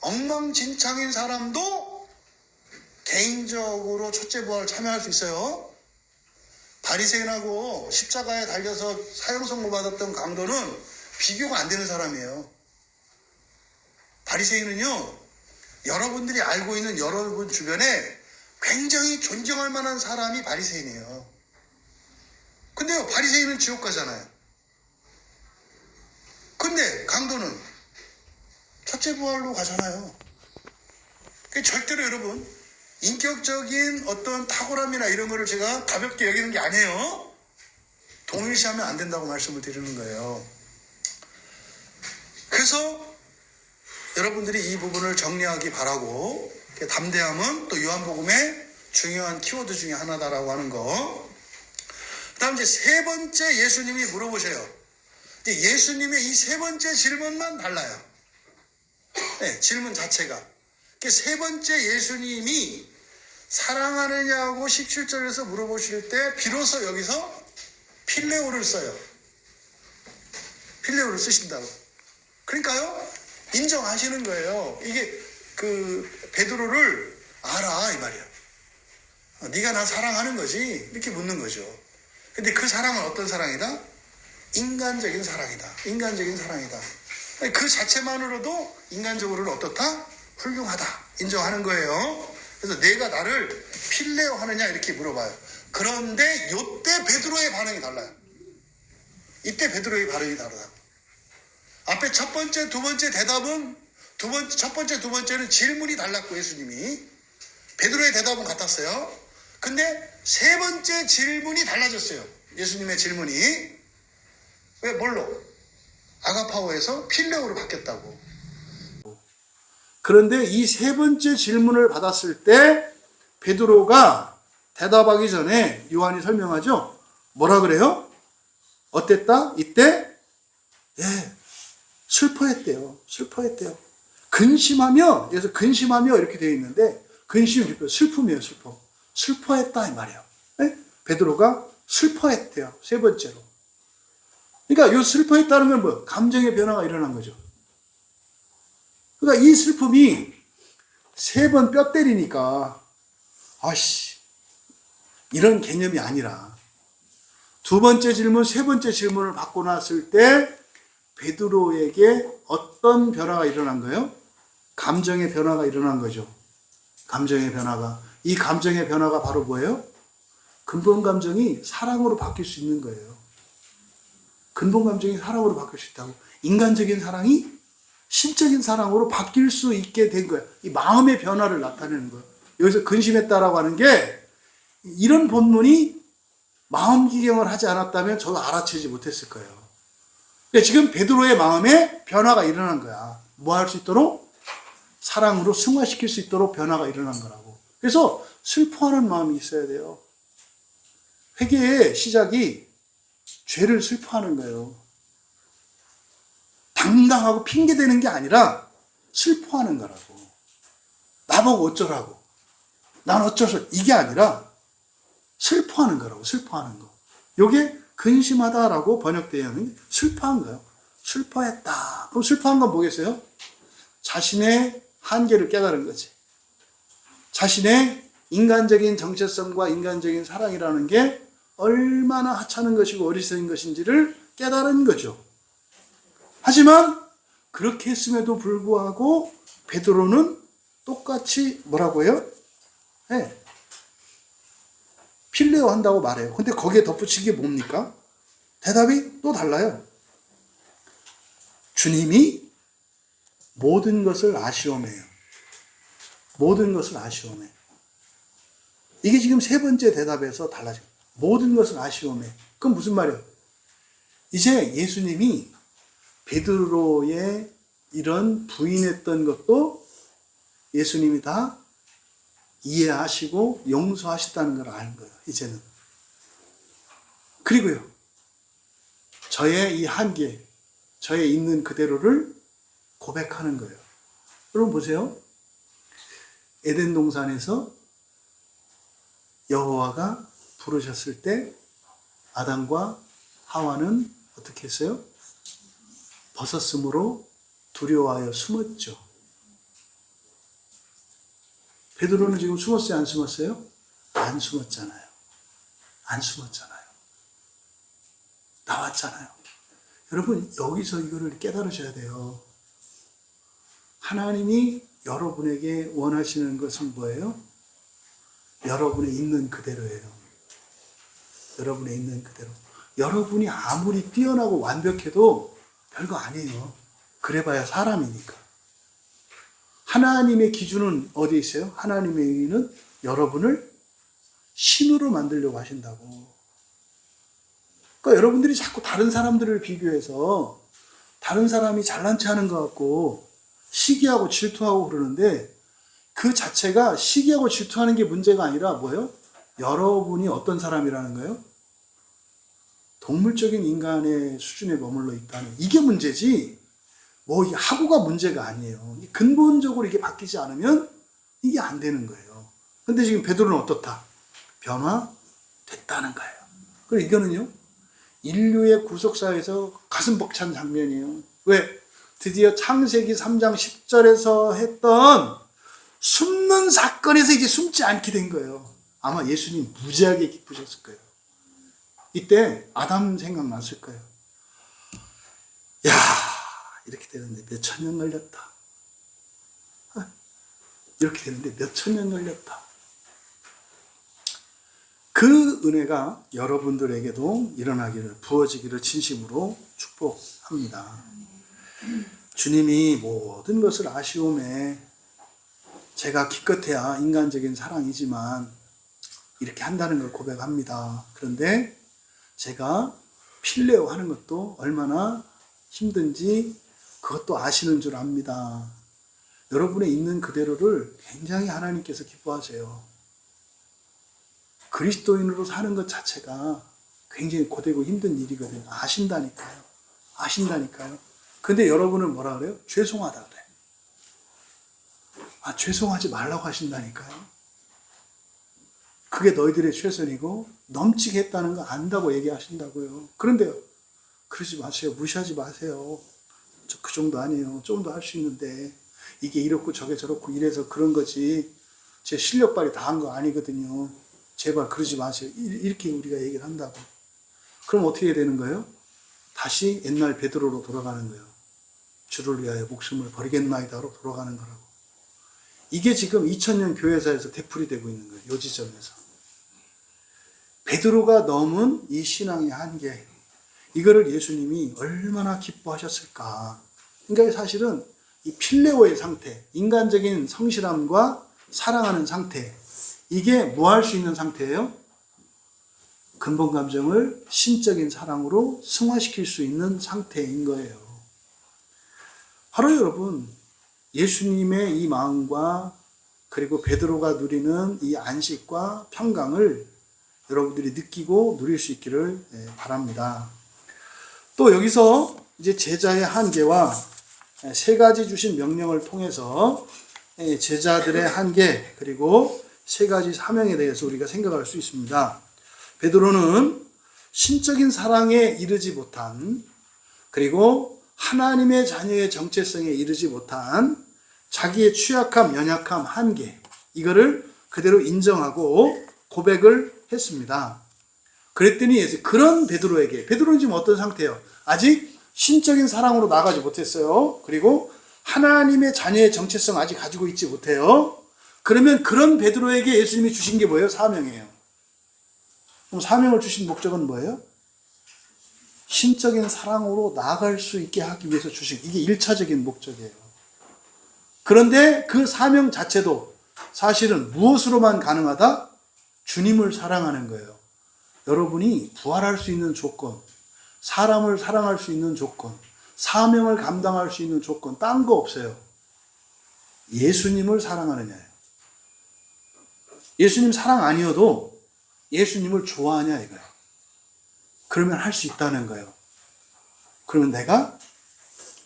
엉망진창인 사람도 개인적으로 첫째 부활을 참여할 수 있어요. 바리새인하고 십자가에 달려서 사형선고 받았던 강도는 비교가 안 되는 사람이에요. 바리새인은요, 여러분들이 알고 있는 여러분 주변에 굉장히 존경할 만한 사람이 바리새인이에요. 근데요, 바리새인은 지옥 가잖아요. 근데 강도는 첫째 부활로 가잖아요. 절대로 여러분 인격적인 어떤 탁월함이나 이런 거를 제가 가볍게 여기는 게 아니에요. 동일시하면 안 된다고 말씀을 드리는 거예요. 그래서 여러분들이 이 부분을 정리하기 바라고, 담대함은 또 요한복음의 중요한 키워드 중에 하나다라고 하는 거. 그 다음 이제 세 번째 예수님이 물어보세요. 예수님의 이 세 번째 질문만 달라요. 네, 질문 자체가. 세 번째 예수님이 사랑하느냐고 17절에서 물어보실 때 비로소 여기서 필레오를 써요. 필레오를 쓰신다고. 그러니까요, 인정하시는 거예요. 이게 베드로를 알아 이 말이야. 네가 나 사랑하는 거지 이렇게 묻는 거죠. 근데 그 사랑은 어떤 사랑이다? 인간적인 사랑이다. 인간적인 사랑이다. 그 자체만으로도 인간적으로는 어떻다? 훌륭하다. 인정하는 거예요. 그래서 내가 나를 필레오 하느냐 이렇게 물어봐요. 그런데 이때 베드로의 반응이 달라요. 이때 베드로의 반응이 다르다. 앞에 첫 번째, 두 번째 대답은 첫 번째, 두 번째는 질문이 달랐고 예수님이 베드로의 대답은 같았어요. 근데 세 번째 질문이 달라졌어요. 예수님의 질문이 왜 뭘로? 아가파오에서 필레오로 바뀌었다고. 그런데 이 세 번째 질문을 받았을 때 베드로가 대답하기 전에 요한이 설명하죠. 뭐라 그래요? 어땠다? 이때 슬퍼했대요. 슬퍼했대요. 근심하며, 그래서 근심하며 이렇게 되어 있는데 근심이 슬픔이에요. 슬퍼했다 이 말이에요. 네? 베드로가 슬퍼했대요. 세 번째로. 그러니까 이 슬퍼했다는 건 뭐예요? 감정의 변화가 일어난 거죠. 그러니까 이 슬픔이 세 번 뼈 때리니까 이런 개념이 아니라 두 번째 질문, 세 번째 질문을 받고 났을 때 베드로에게 어떤 변화가 일어난 거예요? 감정의 변화가 일어난 거죠. 감정의 변화가. 이 감정의 변화가 바로 뭐예요? 근본 감정이 사랑으로 바뀔 수 있는 거예요. 근본 감정이 사랑으로 바뀔 수 있다고. 인간적인 사랑이 신적인 사랑으로 바뀔 수 있게 된 거예요. 이 마음의 변화를 나타내는 거예요. 여기서 근심했다라고 하는 게 이런 본문이 마음 기경을 하지 않았다면 저도 알아채지 못했을 거예요. 그러니까 지금 베드로의 마음에 변화가 일어난 거야. 뭐 할 수 있도록? 사랑으로 승화시킬 수 있도록 변화가 일어난 거라고. 그래서 슬퍼하는 마음이 있어야 돼요. 회개의 시작이 죄를 슬퍼하는 거예요. 당당하고 핑계대는 게 아니라 슬퍼하는 거라고. 나보고 어쩌라고. 난 어쩌서 이게 아니라 슬퍼하는 거라고. 슬퍼하는 거. 요게 근심하다라고 번역되어 있는 슬퍼한 거예요. 슬퍼했다. 그럼 슬퍼한 건 뭐겠어요? 자신의 한계를 깨달은 거지. 자신의 인간적인 정체성과 인간적인 사랑이라는 게 얼마나 하찮은 것이고 어리석은 것인지를 깨달은 거죠. 하지만 그렇게 했음에도 불구하고 베드로는 똑같이 뭐라고 해요? 필레오 한다고 말해요. 근데 거기에 덧붙인 게 뭡니까? 대답이 또 달라요. 주님이 모든 것을 아시오매요. 모든 것을 아시오매. 이게 지금 세 번째 대답에서 달라져요. 모든 것을 아시오매. 그건 무슨 말이에요? 이제 예수님이 베드로의 이런 부인했던 것도 예수님이 다 이해하시고 용서하셨다는 걸 아는 거예요. 이제는. 그리고요. 저의 이 한계, 저의 있는 그대로를 고백하는 거예요. 여러분 보세요. 에덴 동산에서 여호와가 부르셨을 때 아담과 하와는 어떻게 했어요? 벗었으므로 두려워하여 숨었죠. 베드로는 지금 숨었어요? 안 숨었어요? 안 숨었잖아요. 안 숨었잖아요. 나왔잖아요. 여러분 여기서 이거를 깨달으셔야 돼요. 하나님이 여러분에게 원하시는 것은 뭐예요? 여러분의 있는 그대로예요. 여러분의 있는 그대로. 여러분이 아무리 뛰어나고 완벽해도 별거 아니에요. 그래봐야 사람이니까. 하나님의 기준은 어디에 있어요? 하나님은 여러분을 신으로 만들려고 하신다고. 그러니까 여러분들이 자꾸 다른 사람들을 비교해서 다른 사람이 잘난 체 하는 것 같고 시기하고 질투하고 그러는데, 그 자체가 시기하고 질투하는 게 문제가 아니라 뭐예요? 여러분이 어떤 사람이라는 거예요? 동물적인 인간의 수준에 머물러 있다는, 이게 문제지 뭐 이 하고가 문제가 아니에요. 근본적으로 이게 바뀌지 않으면 이게 안 되는 거예요. 근데 지금 베드로는 어떻다? 변화됐다는 거예요. 그리고 이거는요, 인류의 구속사에서 가슴 벅찬 장면이에요. 왜? 드디어 창세기 3장 10절에서 했던 숨는 사건에서 이제 숨지 않게 된 거예요. 아마 예수님 무지하게 기쁘셨을 거예요. 이때 아담 생각났을 거예요. 야, 이렇게 되는데 몇 천 년 걸렸다. 이렇게 되는데 몇 천 년 걸렸다. 그 은혜가 여러분들에게도 일어나기를, 부어지기를 진심으로 축복합니다. 주님이 모든 것을 아시오매 제가 기껏해야 인간적인 사랑이지만 이렇게 한다는 걸 고백합니다. 그런데 제가 필레오 하는 것도 얼마나 힘든지 그것도 아시는 줄 압니다. 여러분의 있는 그대로를 굉장히 하나님께서 기뻐하세요. 그리스도인으로 사는 것 자체가 굉장히 고되고 힘든 일이거든요. 아신다니까요. 아신다니까요. 근데 여러분은 뭐라 그래요? 죄송하다 그래. 죄송하지 말라고 하신다니까요. 그게 너희들의 최선이고 넘치게 했다는 거 안다고 얘기하신다고요. 그런데요, 그러지 마세요. 무시하지 마세요. 저 그 정도 아니에요. 좀 더 할 수 있는데 이게 이렇고 저게 저렇고 이래서 그런 거지 제 실력 발휘 다 한 거 아니거든요. 제발 그러지 마세요. 이렇게 우리가 얘기를 한다고. 그럼 어떻게 되는 거예요? 다시 옛날 베드로로 돌아가는 거예요. 주를 위하여 목숨을 버리겠나이다로 돌아가는 거라고. 이게 지금 2000년 교회사에서 되풀이 되고 있는 거예요. 요 지점에서. 베드로가 넘은 이 신앙의 한계, 이거를 예수님이 얼마나 기뻐하셨을까. 그러니까 사실은 이 필레오의 상태, 인간적인 성실함과 사랑하는 상태, 이게 뭐 할 수 있는 상태예요? 근본 감정을 신적인 사랑으로 승화시킬 수 있는 상태인 거예요. 바로 여러분, 예수님의 이 마음과 그리고 베드로가 누리는 이 안식과 평강을 여러분들이 느끼고 누릴 수 있기를 바랍니다. 또 여기서 이제 제자의 한계와 세 가지 주신 명령을 통해서 제자들의 한계, 그리고 세 가지 사명에 대해서 우리가 생각할 수 있습니다. 베드로는 신적인 사랑에 이르지 못한, 그리고 하나님의 자녀의 정체성에 이르지 못한 자기의 취약함, 연약함, 한계, 이거를 그대로 인정하고 고백을 했습니다. 그랬더니 그런 베드로는 지금 어떤 상태예요? 아직 신적인 사랑으로 나가지 못했어요. 그리고 하나님의 자녀의 정체성 아직 가지고 있지 못해요. 그러면 그런 베드로에게 예수님이 주신 게 뭐예요? 사명이에요. 그럼 사명을 주신 목적은 뭐예요? 신적인 사랑으로 나아갈 수 있게 하기 위해서 주신, 이게 1차적인 목적이에요. 그런데 그 사명 자체도 사실은 무엇으로만 가능하다? 주님을 사랑하는 거예요. 여러분이 부활할 수 있는 조건, 사람을 사랑할 수 있는 조건, 사명을 감당할 수 있는 조건, 딴 거 없어요. 예수님을 사랑하느냐예요. 예수님 사랑 아니어도 예수님을 좋아하냐 이거예요. 그러면 할 수 있다는 거예요. 그러면 내가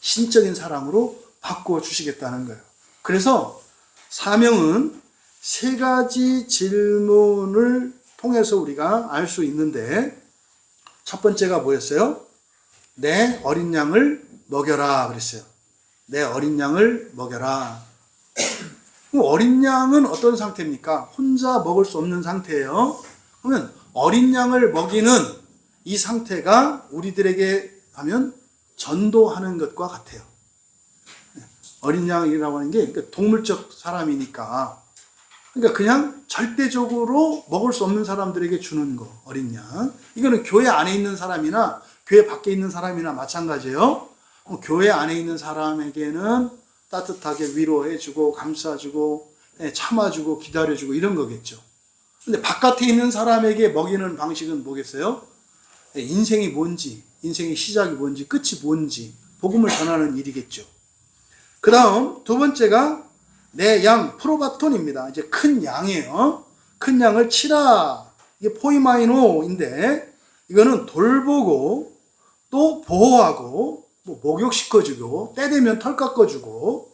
신적인 사랑으로 바꾸어 주시겠다는 거예요. 그래서 사명은 세 가지 질문을 통해서 우리가 알 수 있는데, 첫 번째가 뭐였어요? 내 어린 양을 먹여라 그랬어요. 내 어린 양을 먹여라. 어린 양은 어떤 상태입니까? 혼자 먹을 수 없는 상태예요. 그러면 어린 양을 먹이는 이 상태가 우리들에게 하면 전도하는 것과 같아요. 어린 양이라고 하는 게 동물적 사람이니까, 그러니까 그냥 절대적으로 먹을 수 없는 사람들에게 주는 거, 어린 양. 이거는 교회 안에 있는 사람이나 교회 밖에 있는 사람이나 마찬가지예요. 교회 안에 있는 사람에게는 따뜻하게 위로해주고 감싸주고 참아주고 기다려주고 이런 거겠죠. 근데 바깥에 있는 사람에게 먹이는 방식은 뭐겠어요? 인생이 뭔지, 인생의 시작이 뭔지, 끝이 뭔지 복음을 전하는 일이겠죠. 그 다음 두 번째가 내 양 프로바톤입니다. 이제 큰 양이에요. 큰 양을 치라. 이게 포이마이노인데 이거는 돌보고 또 보호하고 뭐 목욕시켜주고 때 되면 털 깎아주고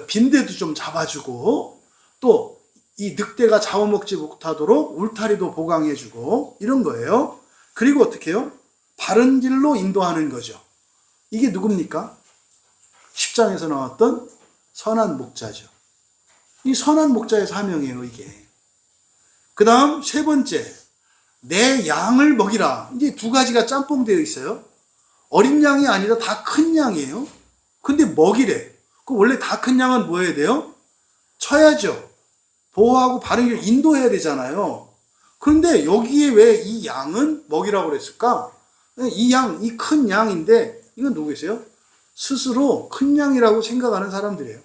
빈대도 좀 잡아주고 또 이 늑대가 잡아먹지 못하도록 울타리도 보강해주고 이런 거예요. 그리고 어떻게 해요? 바른 길로 인도하는 거죠. 이게 누굽니까? 10장에서 나왔던 선한 목자죠. 이 선한 목자의 사명이에요, 이게. 그 다음 세 번째, 내 양을 먹이라. 이제 두 가지가 짬뽕되어 있어요. 어린 양이 아니라 다 큰 양이에요. 근데 먹이래. 그 원래 다 큰 양은 뭐 해야 돼요? 쳐야죠. 보호하고 바른 길로 인도해야 되잖아요. 그런데 여기에 왜 이 양은 먹이라고 그랬을까? 이 양, 이 큰 양인데 이건 누구겠어요? 스스로 큰 양이라고 생각하는 사람들이에요.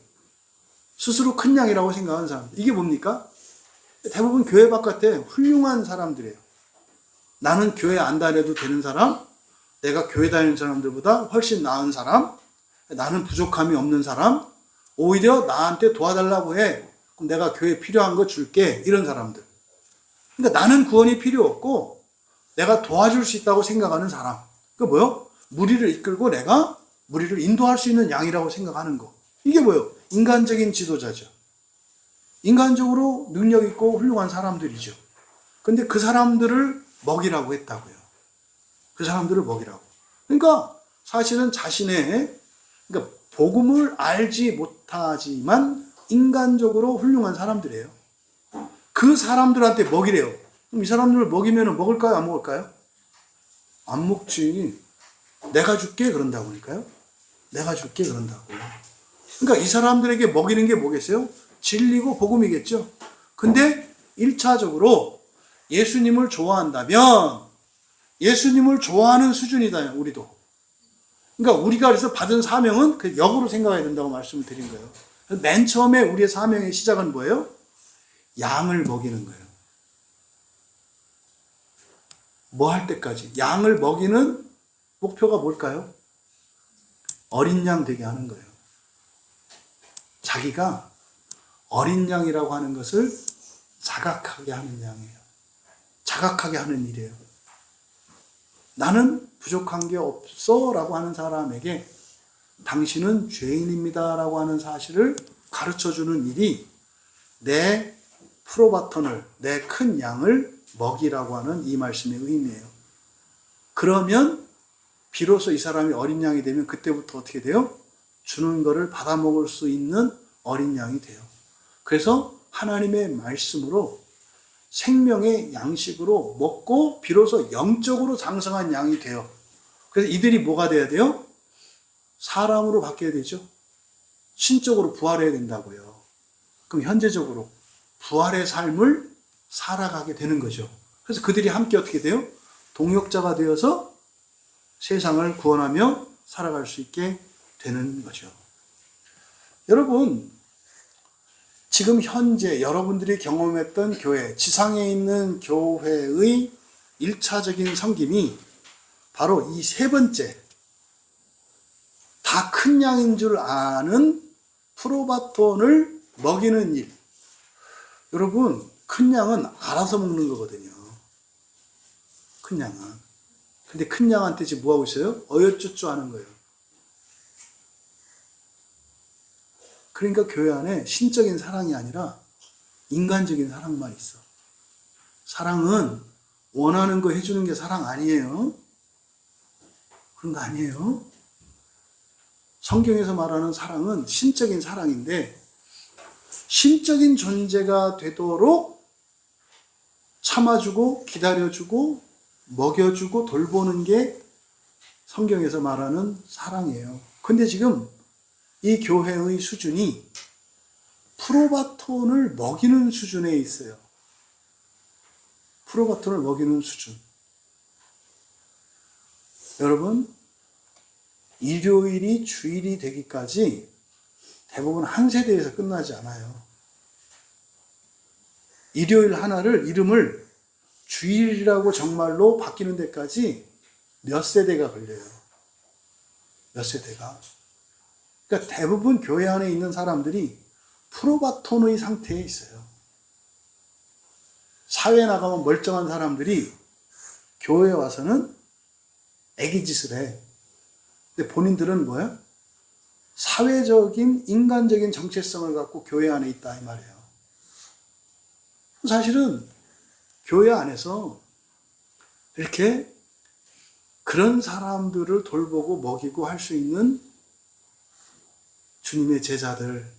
스스로 큰 양이라고 생각하는 사람들. 이게 뭡니까? 대부분 교회 바깥에 훌륭한 사람들이에요. 나는 교회 안 다녀도 되는 사람, 내가 교회 다니는 사람들보다 훨씬 나은 사람, 나는 부족함이 없는 사람, 오히려 나한테 도와달라고 해. 그럼 내가 교회에 필요한 거 줄게. 이런 사람들. 그러니까 나는 구원이 필요 없고 내가 도와줄 수 있다고 생각하는 사람. 그 뭐요? 무리를 이끌고 내가 무리를 인도할 수 있는 양이라고 생각하는 거. 이게 뭐요? 인간적인 지도자죠. 인간적으로 능력 있고 훌륭한 사람들이죠. 근데 그 사람들을 먹이라고 했다고요. 그 사람들을 먹이라고. 그러니까 사실은 자신의 그러니까 복음을 알지 못하지만 인간적으로 훌륭한 사람들이에요. 그 사람들한테 먹이래요. 그럼 이 사람들을 먹이면 먹을까요? 안 먹을까요? 안 먹지. 내가 줄게 그런다고 하니까요. 내가 줄게 그런다고. 그러니까 이 사람들에게 먹이는 게 뭐겠어요? 진리고 복음이겠죠. 근데 1차적으로 예수님을 좋아한다면 예수님을 좋아하는 수준이다, 우리도. 그러니까 우리가 그래서 받은 사명은 그 역으로 생각해야 된다고 말씀을 드린 거예요. 맨 처음에 우리의 사명의 시작은 뭐예요? 양을 먹이는 거예요. 뭐 할 때까지? 양을 먹이는 목표가 뭘까요? 어린 양 되게 하는 거예요. 자기가 어린 양이라고 하는 것을 자각하게 하는 양이에요. 자각하게 하는 일이에요. 나는 부족한 게 없어 라고 하는 사람에게 당신은 죄인입니다 라고 하는 사실을 가르쳐주는 일이 내 프로바톤을, 내 큰 양을 먹이라고 하는 이 말씀의 의미예요. 그러면 비로소 이 사람이 어린 양이 되면 그때부터 어떻게 돼요? 주는 거를 받아 먹을 수 있는 어린 양이 돼요. 그래서 하나님의 말씀으로 생명의 양식으로 먹고 비로소 영적으로 장성한 양이 돼요. 그래서 이들이 뭐가 돼야 돼요? 사람으로 바뀌어야 되죠. 신적으로 부활해야 된다고요. 그럼 현재적으로 부활의 삶을 살아가게 되는 거죠. 그래서 그들이 함께 어떻게 돼요? 동역자가 되어서 세상을 구원하며 살아갈 수 있게 되는 거죠. 여러분, 지금 현재 여러분들이 경험했던 교회, 지상에 있는 교회의 1차적인 섬김이 바로 이 세 번째, 다 큰 양인 줄 아는 프로바톤을 먹이는 일. 여러분, 큰 양은 알아서 먹는 거거든요. 큰 양은. 근데 큰 양한테 지금 뭐하고 있어요? 어여쭈쭈 하는 거예요. 그러니까 교회 안에 신적인 사랑이 아니라 인간적인 사랑만 있어. 사랑은 원하는 거 해주는 게 사랑 아니에요. 그런 거 아니에요. 성경에서 말하는 사랑은 신적인 사랑인데 신적인 존재가 되도록 참아주고 기다려주고 먹여주고 돌보는 게 성경에서 말하는 사랑이에요. 근데 지금 이 교회의 수준이 프로바톤을 먹이는 수준에 있어요. 프로바톤을 먹이는 수준. 여러분, 일요일이 주일이 되기까지 대부분 한 세대에서 끝나지 않아요. 일요일 하나를 이름을 주일이라고 정말로 바뀌는 데까지 몇 세대가 걸려요. 몇 세대가. 그러니까 대부분 교회 안에 있는 사람들이 프로바톤의 상태에 있어요. 사회에 나가면 멀쩡한 사람들이 교회에 와서는 애기짓을 해. 근데 본인들은 뭐야? 사회적인 인간적인 정체성을 갖고 교회 안에 있다 이 말이에요. 사실은 교회 안에서 이렇게 그런 사람들을 돌보고 먹이고 할 수 있는 주님의 제자들,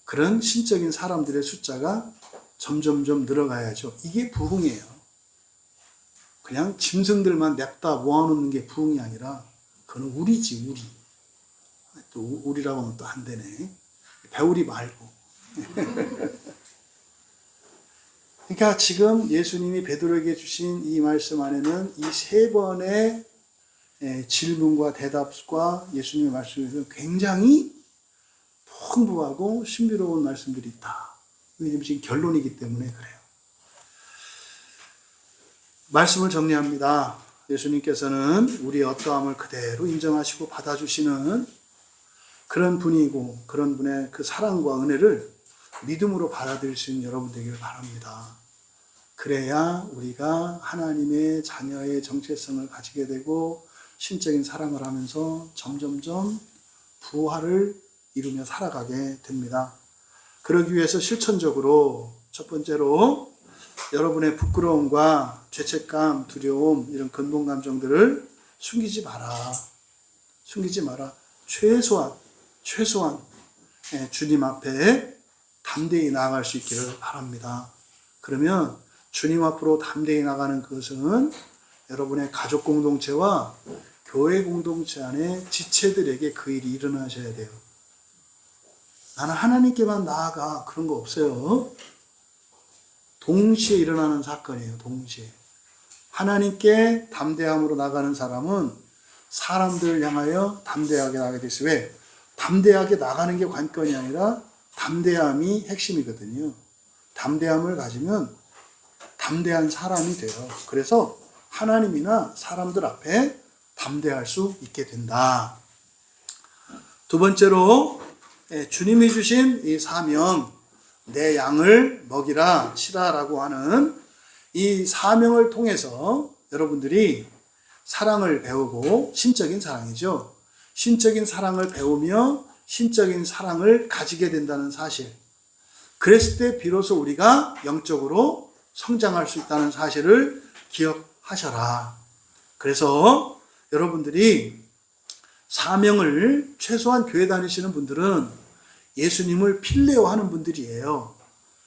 그런 신적인 사람들의 숫자가 점점점 늘어가야죠. 이게 부흥이에요. 그냥 짐승들만 냅다 모아놓는 게 부흥이 아니라 그건 우리지, 우리. 또 우리라고 하면 또 안 되네. 배우리 말고. 그러니까 지금 예수님이 베드로에게 주신 이 말씀 안에는 이 세 번의 질문과 대답과 예수님의 말씀에서 굉장히 풍부하고 신비로운 말씀들이 있다. 왜냐하면 지금 결론이기 때문에 그래요. 말씀을 정리합니다. 예수님께서는 우리의 어떠함을 그대로 인정하시고 받아주시는 그런 분이고 그런 분의 그 사랑과 은혜를 믿음으로 받아들일 수 있는 여러분 되기를 바랍니다. 그래야 우리가 하나님의 자녀의 정체성을 가지게 되고 신적인 사랑을 하면서 점점점 부활을 이루며 살아가게 됩니다. 그러기 위해서 실천적으로 첫 번째로 여러분의 부끄러움과 죄책감, 두려움 이런 근본 감정들을 숨기지 마라. 숨기지 마라. 최소한 주님 앞에 담대히 나아갈 수 있기를 바랍니다. 그러면 주님 앞으로 담대히 나가는 것은 여러분의 가족 공동체와 교회 공동체 안에 지체들에게 그 일이 일어나셔야 돼요. 나는 하나님께만 나아가 그런 거 없어요. 동시에 일어나는 사건이에요. 동시에. 하나님께 담대함으로 나가는 사람은 사람들을 향하여 담대하게 나가게 됐어요. 왜? 담대하게 나가는 게 관건이 아니라 담대함이 핵심이거든요. 담대함을 가지면 담대한 사람이 돼요. 그래서 하나님이나 사람들 앞에 담대할 수 있게 된다. 두 번째로 주님이 주신 이 사명, 내 양을 먹이라 치라라고 하는 이 사명을 통해서 여러분들이 사랑을 배우고, 신적인 사랑이죠. 신적인 사랑을 배우며 신적인 사랑을 가지게 된다는 사실. 그랬을 때 비로소 우리가 영적으로 성장할 수 있다는 사실을 기억하셔라. 그래서 여러분들이 사명을, 최소한 교회 다니시는 분들은 예수님을 필레오 하는 분들이에요.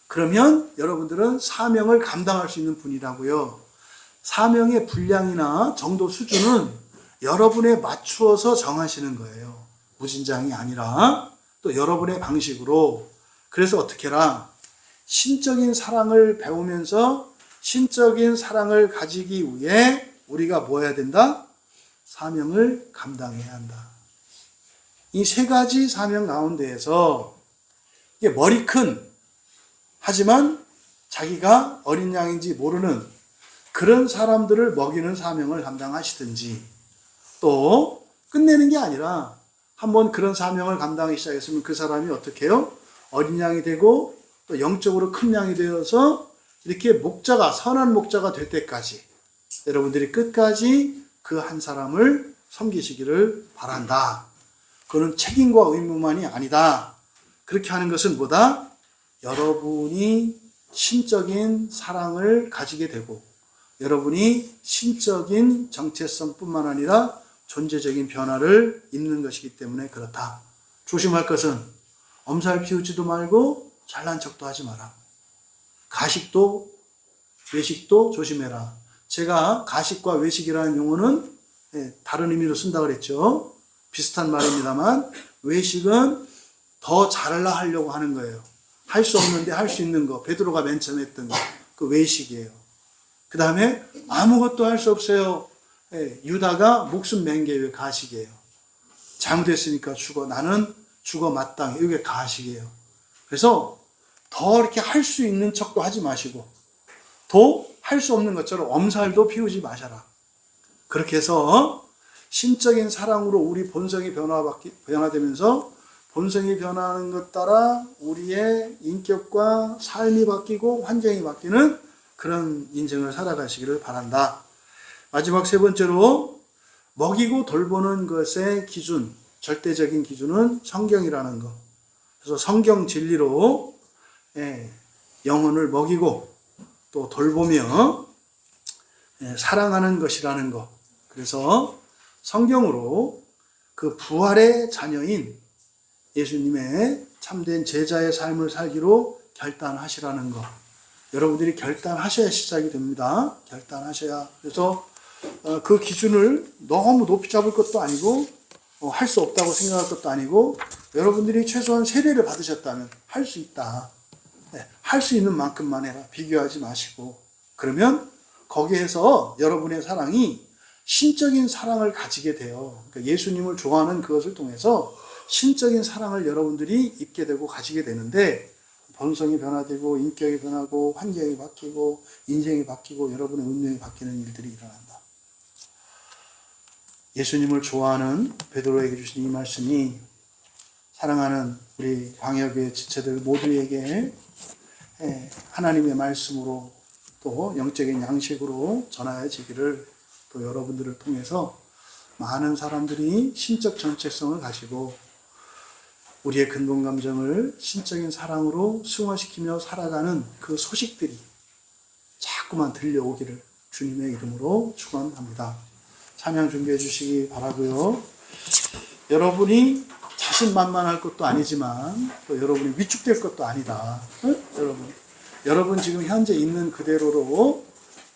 그러면 여러분들은 사명을 감당할 수 있는 분이라고요. 사명의 분량이나 정도 수준은 여러분에 맞추어서 정하시는 거예요. 무진장이 아니라 또 여러분의 방식으로. 그래서 어떻게 해라? 신적인 사랑을 배우면서 신적인 사랑을 가지기 위해 우리가 뭐 해야 된다? 사명을 감당해야 한다. 이 세 가지 사명 가운데에서 이게 머리 큰, 하지만 자기가 어린 양인지 모르는 그런 사람들을 먹이는 사명을 감당하시든지, 또 끝내는 게 아니라 한번 그런 사명을 감당하기 시작했으면 그 사람이 어떻게 해요? 어린 양이 되고 또 영적으로 큰 양이 되어서 이렇게 목자가, 선한 목자가 될 때까지 여러분들이 끝까지 그 한 사람을 섬기시기를 바란다. 그건 책임과 의무만이 아니다. 그렇게 하는 것은 뭐다? 여러분이 신적인 사랑을 가지게 되고 여러분이 신적인 정체성뿐만 아니라 존재적인 변화를 입는 것이기 때문에 그렇다. 조심할 것은 엄살 피우지도 말고 잘난 척도 하지 마라. 가식도 외식도 조심해라. 제가 가식과 외식이라는 용어는 다른 의미로 쓴다고 그랬죠. 비슷한 말입니다만 외식은 더 잘하려 하려고 하는 거예요. 할 수 없는데 할 수 있는 거. 베드로가 맨 처음 했던 그 외식이에요. 그 다음에 아무것도 할 수 없어요. 유다가 목숨 맨 게 왜 가식이에요. 잘못했으니까 죽어. 나는 죽어 마땅해. 이게 가식이에요. 그래서 더 이렇게 할 수 있는 척도 하지 마시고 또 할 수 없는 것처럼 엄살도 피우지 마셔라. 그렇게 해서 신적인 사랑으로 우리 본성이 변화되면서 본성이 변화하는 것 따라 우리의 인격과 삶이 바뀌고 환경이 바뀌는 그런 인생을 살아가시기를 바란다. 마지막 세 번째로 먹이고 돌보는 것의 기준, 절대적인 기준은 성경이라는 것. 그래서 성경 진리로 영혼을 먹이고 또 돌보며 사랑하는 것이라는 것. 그래서 성경으로 그 부활의 자녀인 예수님의 참된 제자의 삶을 살기로 결단하시라는 것. 여러분들이 결단하셔야 시작이 됩니다. 결단하셔야. 그래서 그 기준을 너무 높이 잡을 것도 아니고 할 수 없다고 생각할 것도 아니고 여러분들이 최소한 세례를 받으셨다면 할 수 있다. 할 수 있는 만큼만 해라. 비교하지 마시고. 그러면 거기에서 여러분의 사랑이 신적인 사랑을 가지게 돼요. 그러니까 예수님을 좋아하는 그것을 통해서 신적인 사랑을 여러분들이 입게 되고 가지게 되는데 본성이 변화되고 인격이 변하고 환경이 바뀌고 인생이 바뀌고 여러분의 운명이 바뀌는 일들이 일어난다. 예수님을 좋아하는 베드로에게 주신 이 말씀이 사랑하는 우리 광역의 지체들 모두에게 하나님의 말씀으로 또 영적인 양식으로 전하여지기를 또 여러분들을 통해서 많은 사람들이 신적 정체성을 가지고 우리의 근본 감정을 신적인 사랑으로 승화시키며 살아가는 그 소식들이 자꾸만 들려오기를 주님의 이름으로 축원합니다. 찬양 준비해 주시기 바라고요. 여러분이 자신만만할 것도 아니지만 또 여러분이 위축될 것도 아니다. 여러분 지금 현재 있는 그대로로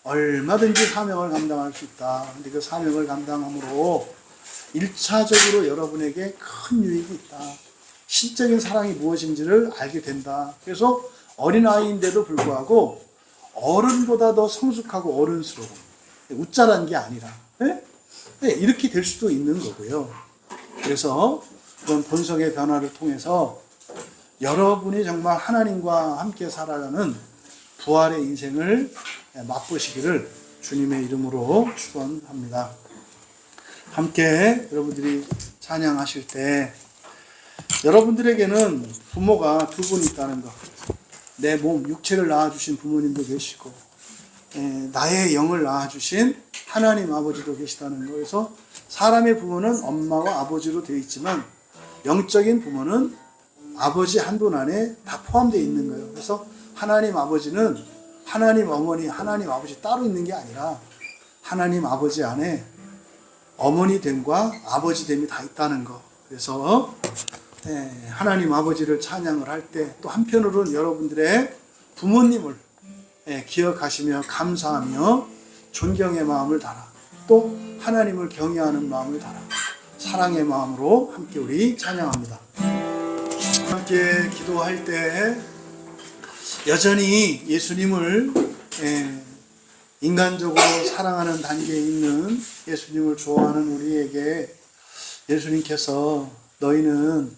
얼마든지 사명을 감당할 수 있다. 근데 그 사명을 감당함으로 1차적으로 여러분에게 큰 유익이 있다. 신적인 사랑이 무엇인지를 알게 된다. 그래서 어린아이인데도 불구하고 어른보다 더 성숙하고 어른스러워. 웃자라는 게 아니라 이렇게 될 수도 있는 거고요. 그래서 그런 본성의 변화를 통해서 여러분이 정말 하나님과 함께 살아가는 부활의 인생을 맛보시기를 주님의 이름으로 축원합니다. 함께 여러분들이 찬양하실 때 여러분들에게는 부모가 두 분 있다는 것. 내 몸, 육체를 낳아주신 부모님도 계시고 나의 영을 낳아주신 하나님 아버지도 계시다는 거에서 사람의 부모는 엄마와 아버지로 되어 있지만 영적인 부모는 아버지 한 분 안에 다 포함되어 있는 거예요. 그래서 하나님 아버지는 하나님 어머니, 하나님 아버지 따로 있는 게 아니라 하나님 아버지 안에 어머니됨과 아버지됨이 다 있다는 거. 그래서 하나님 아버지를 찬양을 할 때 또 한편으로는 여러분들의 부모님을 기억하시며 감사하며 존경의 마음을 달아 또 하나님을 경외하는 마음을 달아 사랑의 마음으로 함께 우리 찬양합니다. 함께 기도할 때 여전히 예수님을 인간적으로 사랑하는 단계에 있는 예수님을 좋아하는 우리에게 예수님께서 너희는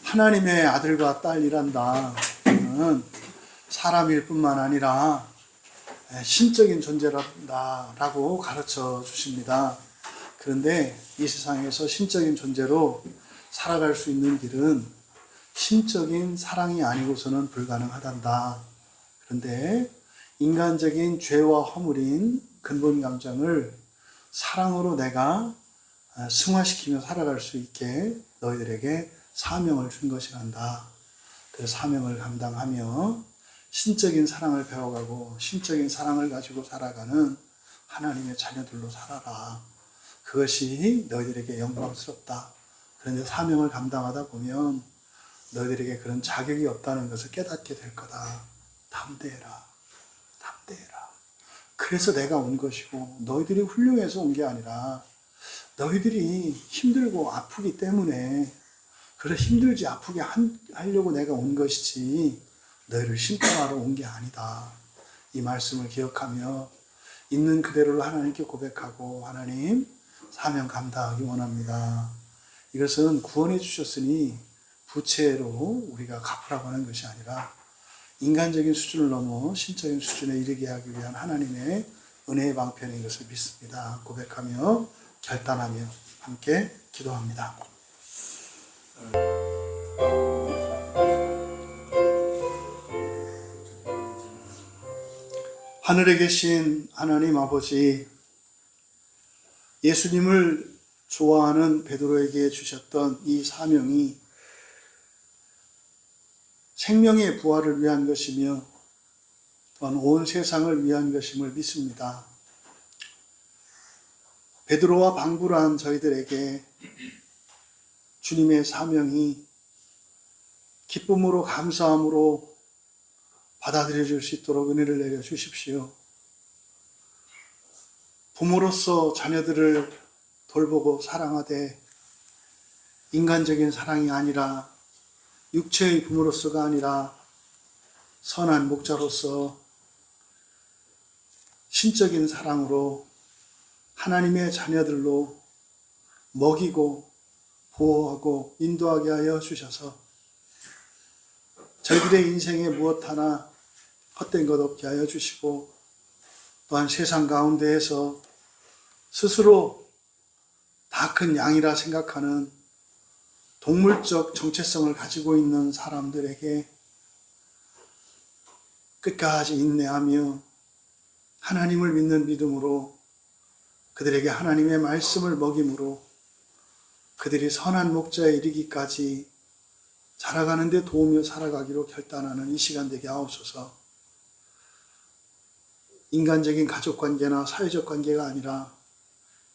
하나님의 아들과 딸이란다. 너는 사람일 뿐만 아니라 신적인 존재란다 라고 가르쳐 주십니다. 그런데 이 세상에서 신적인 존재로 살아갈 수 있는 길은 신적인 사랑이 아니고서는 불가능하단다. 그런데 인간적인 죄와 허물인 근본 감정을 사랑으로 내가 승화시키며 살아갈 수 있게 너희들에게 사명을 준 것이란다. 그 사명을 감당하며 신적인 사랑을 배워가고 신적인 사랑을 가지고 살아가는 하나님의 자녀들로 살아라. 그것이 너희들에게 영광스럽다. 그런데 사명을 감당하다 보면 너희들에게 그런 자격이 없다는 것을 깨닫게 될 거다. 담대해라. 담대해라. 그래서 내가 온 것이고 너희들이 훌륭해서 온 게 아니라 너희들이 힘들고 아프기 때문에 그래서 힘들지 아프게 하려고 내가 온 것이지 너희를 심판하러 온 게 아니다. 이 말씀을 기억하며 있는 그대로를 하나님께 고백하고 하나님 사명 감당하기 원합니다. 이것은 구원해 주셨으니 부채로 우리가 갚으라고 하는 것이 아니라 인간적인 수준을 넘어 신적인 수준에 이르게 하기 위한 하나님의 은혜의 방편인 것을 믿습니다. 고백하며 결단하며 함께 기도합니다. 하늘에 계신 하나님 아버지, 예수님을 좋아하는 베드로에게 주셨던 이 사명이 생명의 부활을 위한 것이며 또한 온 세상을 위한 것임을 믿습니다. 베드로와 방불한 저희들에게 주님의 사명이 기쁨으로 감사함으로 받아들여 줄 수 있도록 은혜를 내려 주십시오. 부모로서 자녀들을 돌보고 사랑하되 인간적인 사랑이 아니라 육체의 부모로서가 아니라 선한 목자로서 신적인 사랑으로 하나님의 자녀들로 먹이고 보호하고 인도하게 하여 주셔서 저희들의 인생에 무엇 하나 헛된 것 없게 하여 주시고 또한 세상 가운데에서 스스로 다 큰 양이라 생각하는 동물적 정체성을 가지고 있는 사람들에게 끝까지 인내하며 하나님을 믿는 믿음으로 그들에게 하나님의 말씀을 먹임으로 그들이 선한 목자에 이르기까지 자라가는 데 도우며 살아가기로 결단하는 이 시간 되게 하옵소서. 인간적인 가족관계나 사회적 관계가 아니라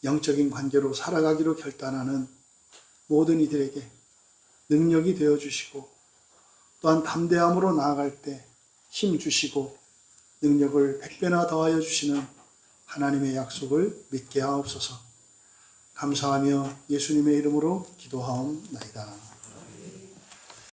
영적인 관계로 살아가기로 결단하는 모든 이들에게 능력이 되어주시고 또한 담대함으로 나아갈 때 힘 주시고 능력을 100배나 더하여 주시는 하나님의 약속을 믿게 하옵소서. 감사하며 예수님의 이름으로 기도하옵나이다.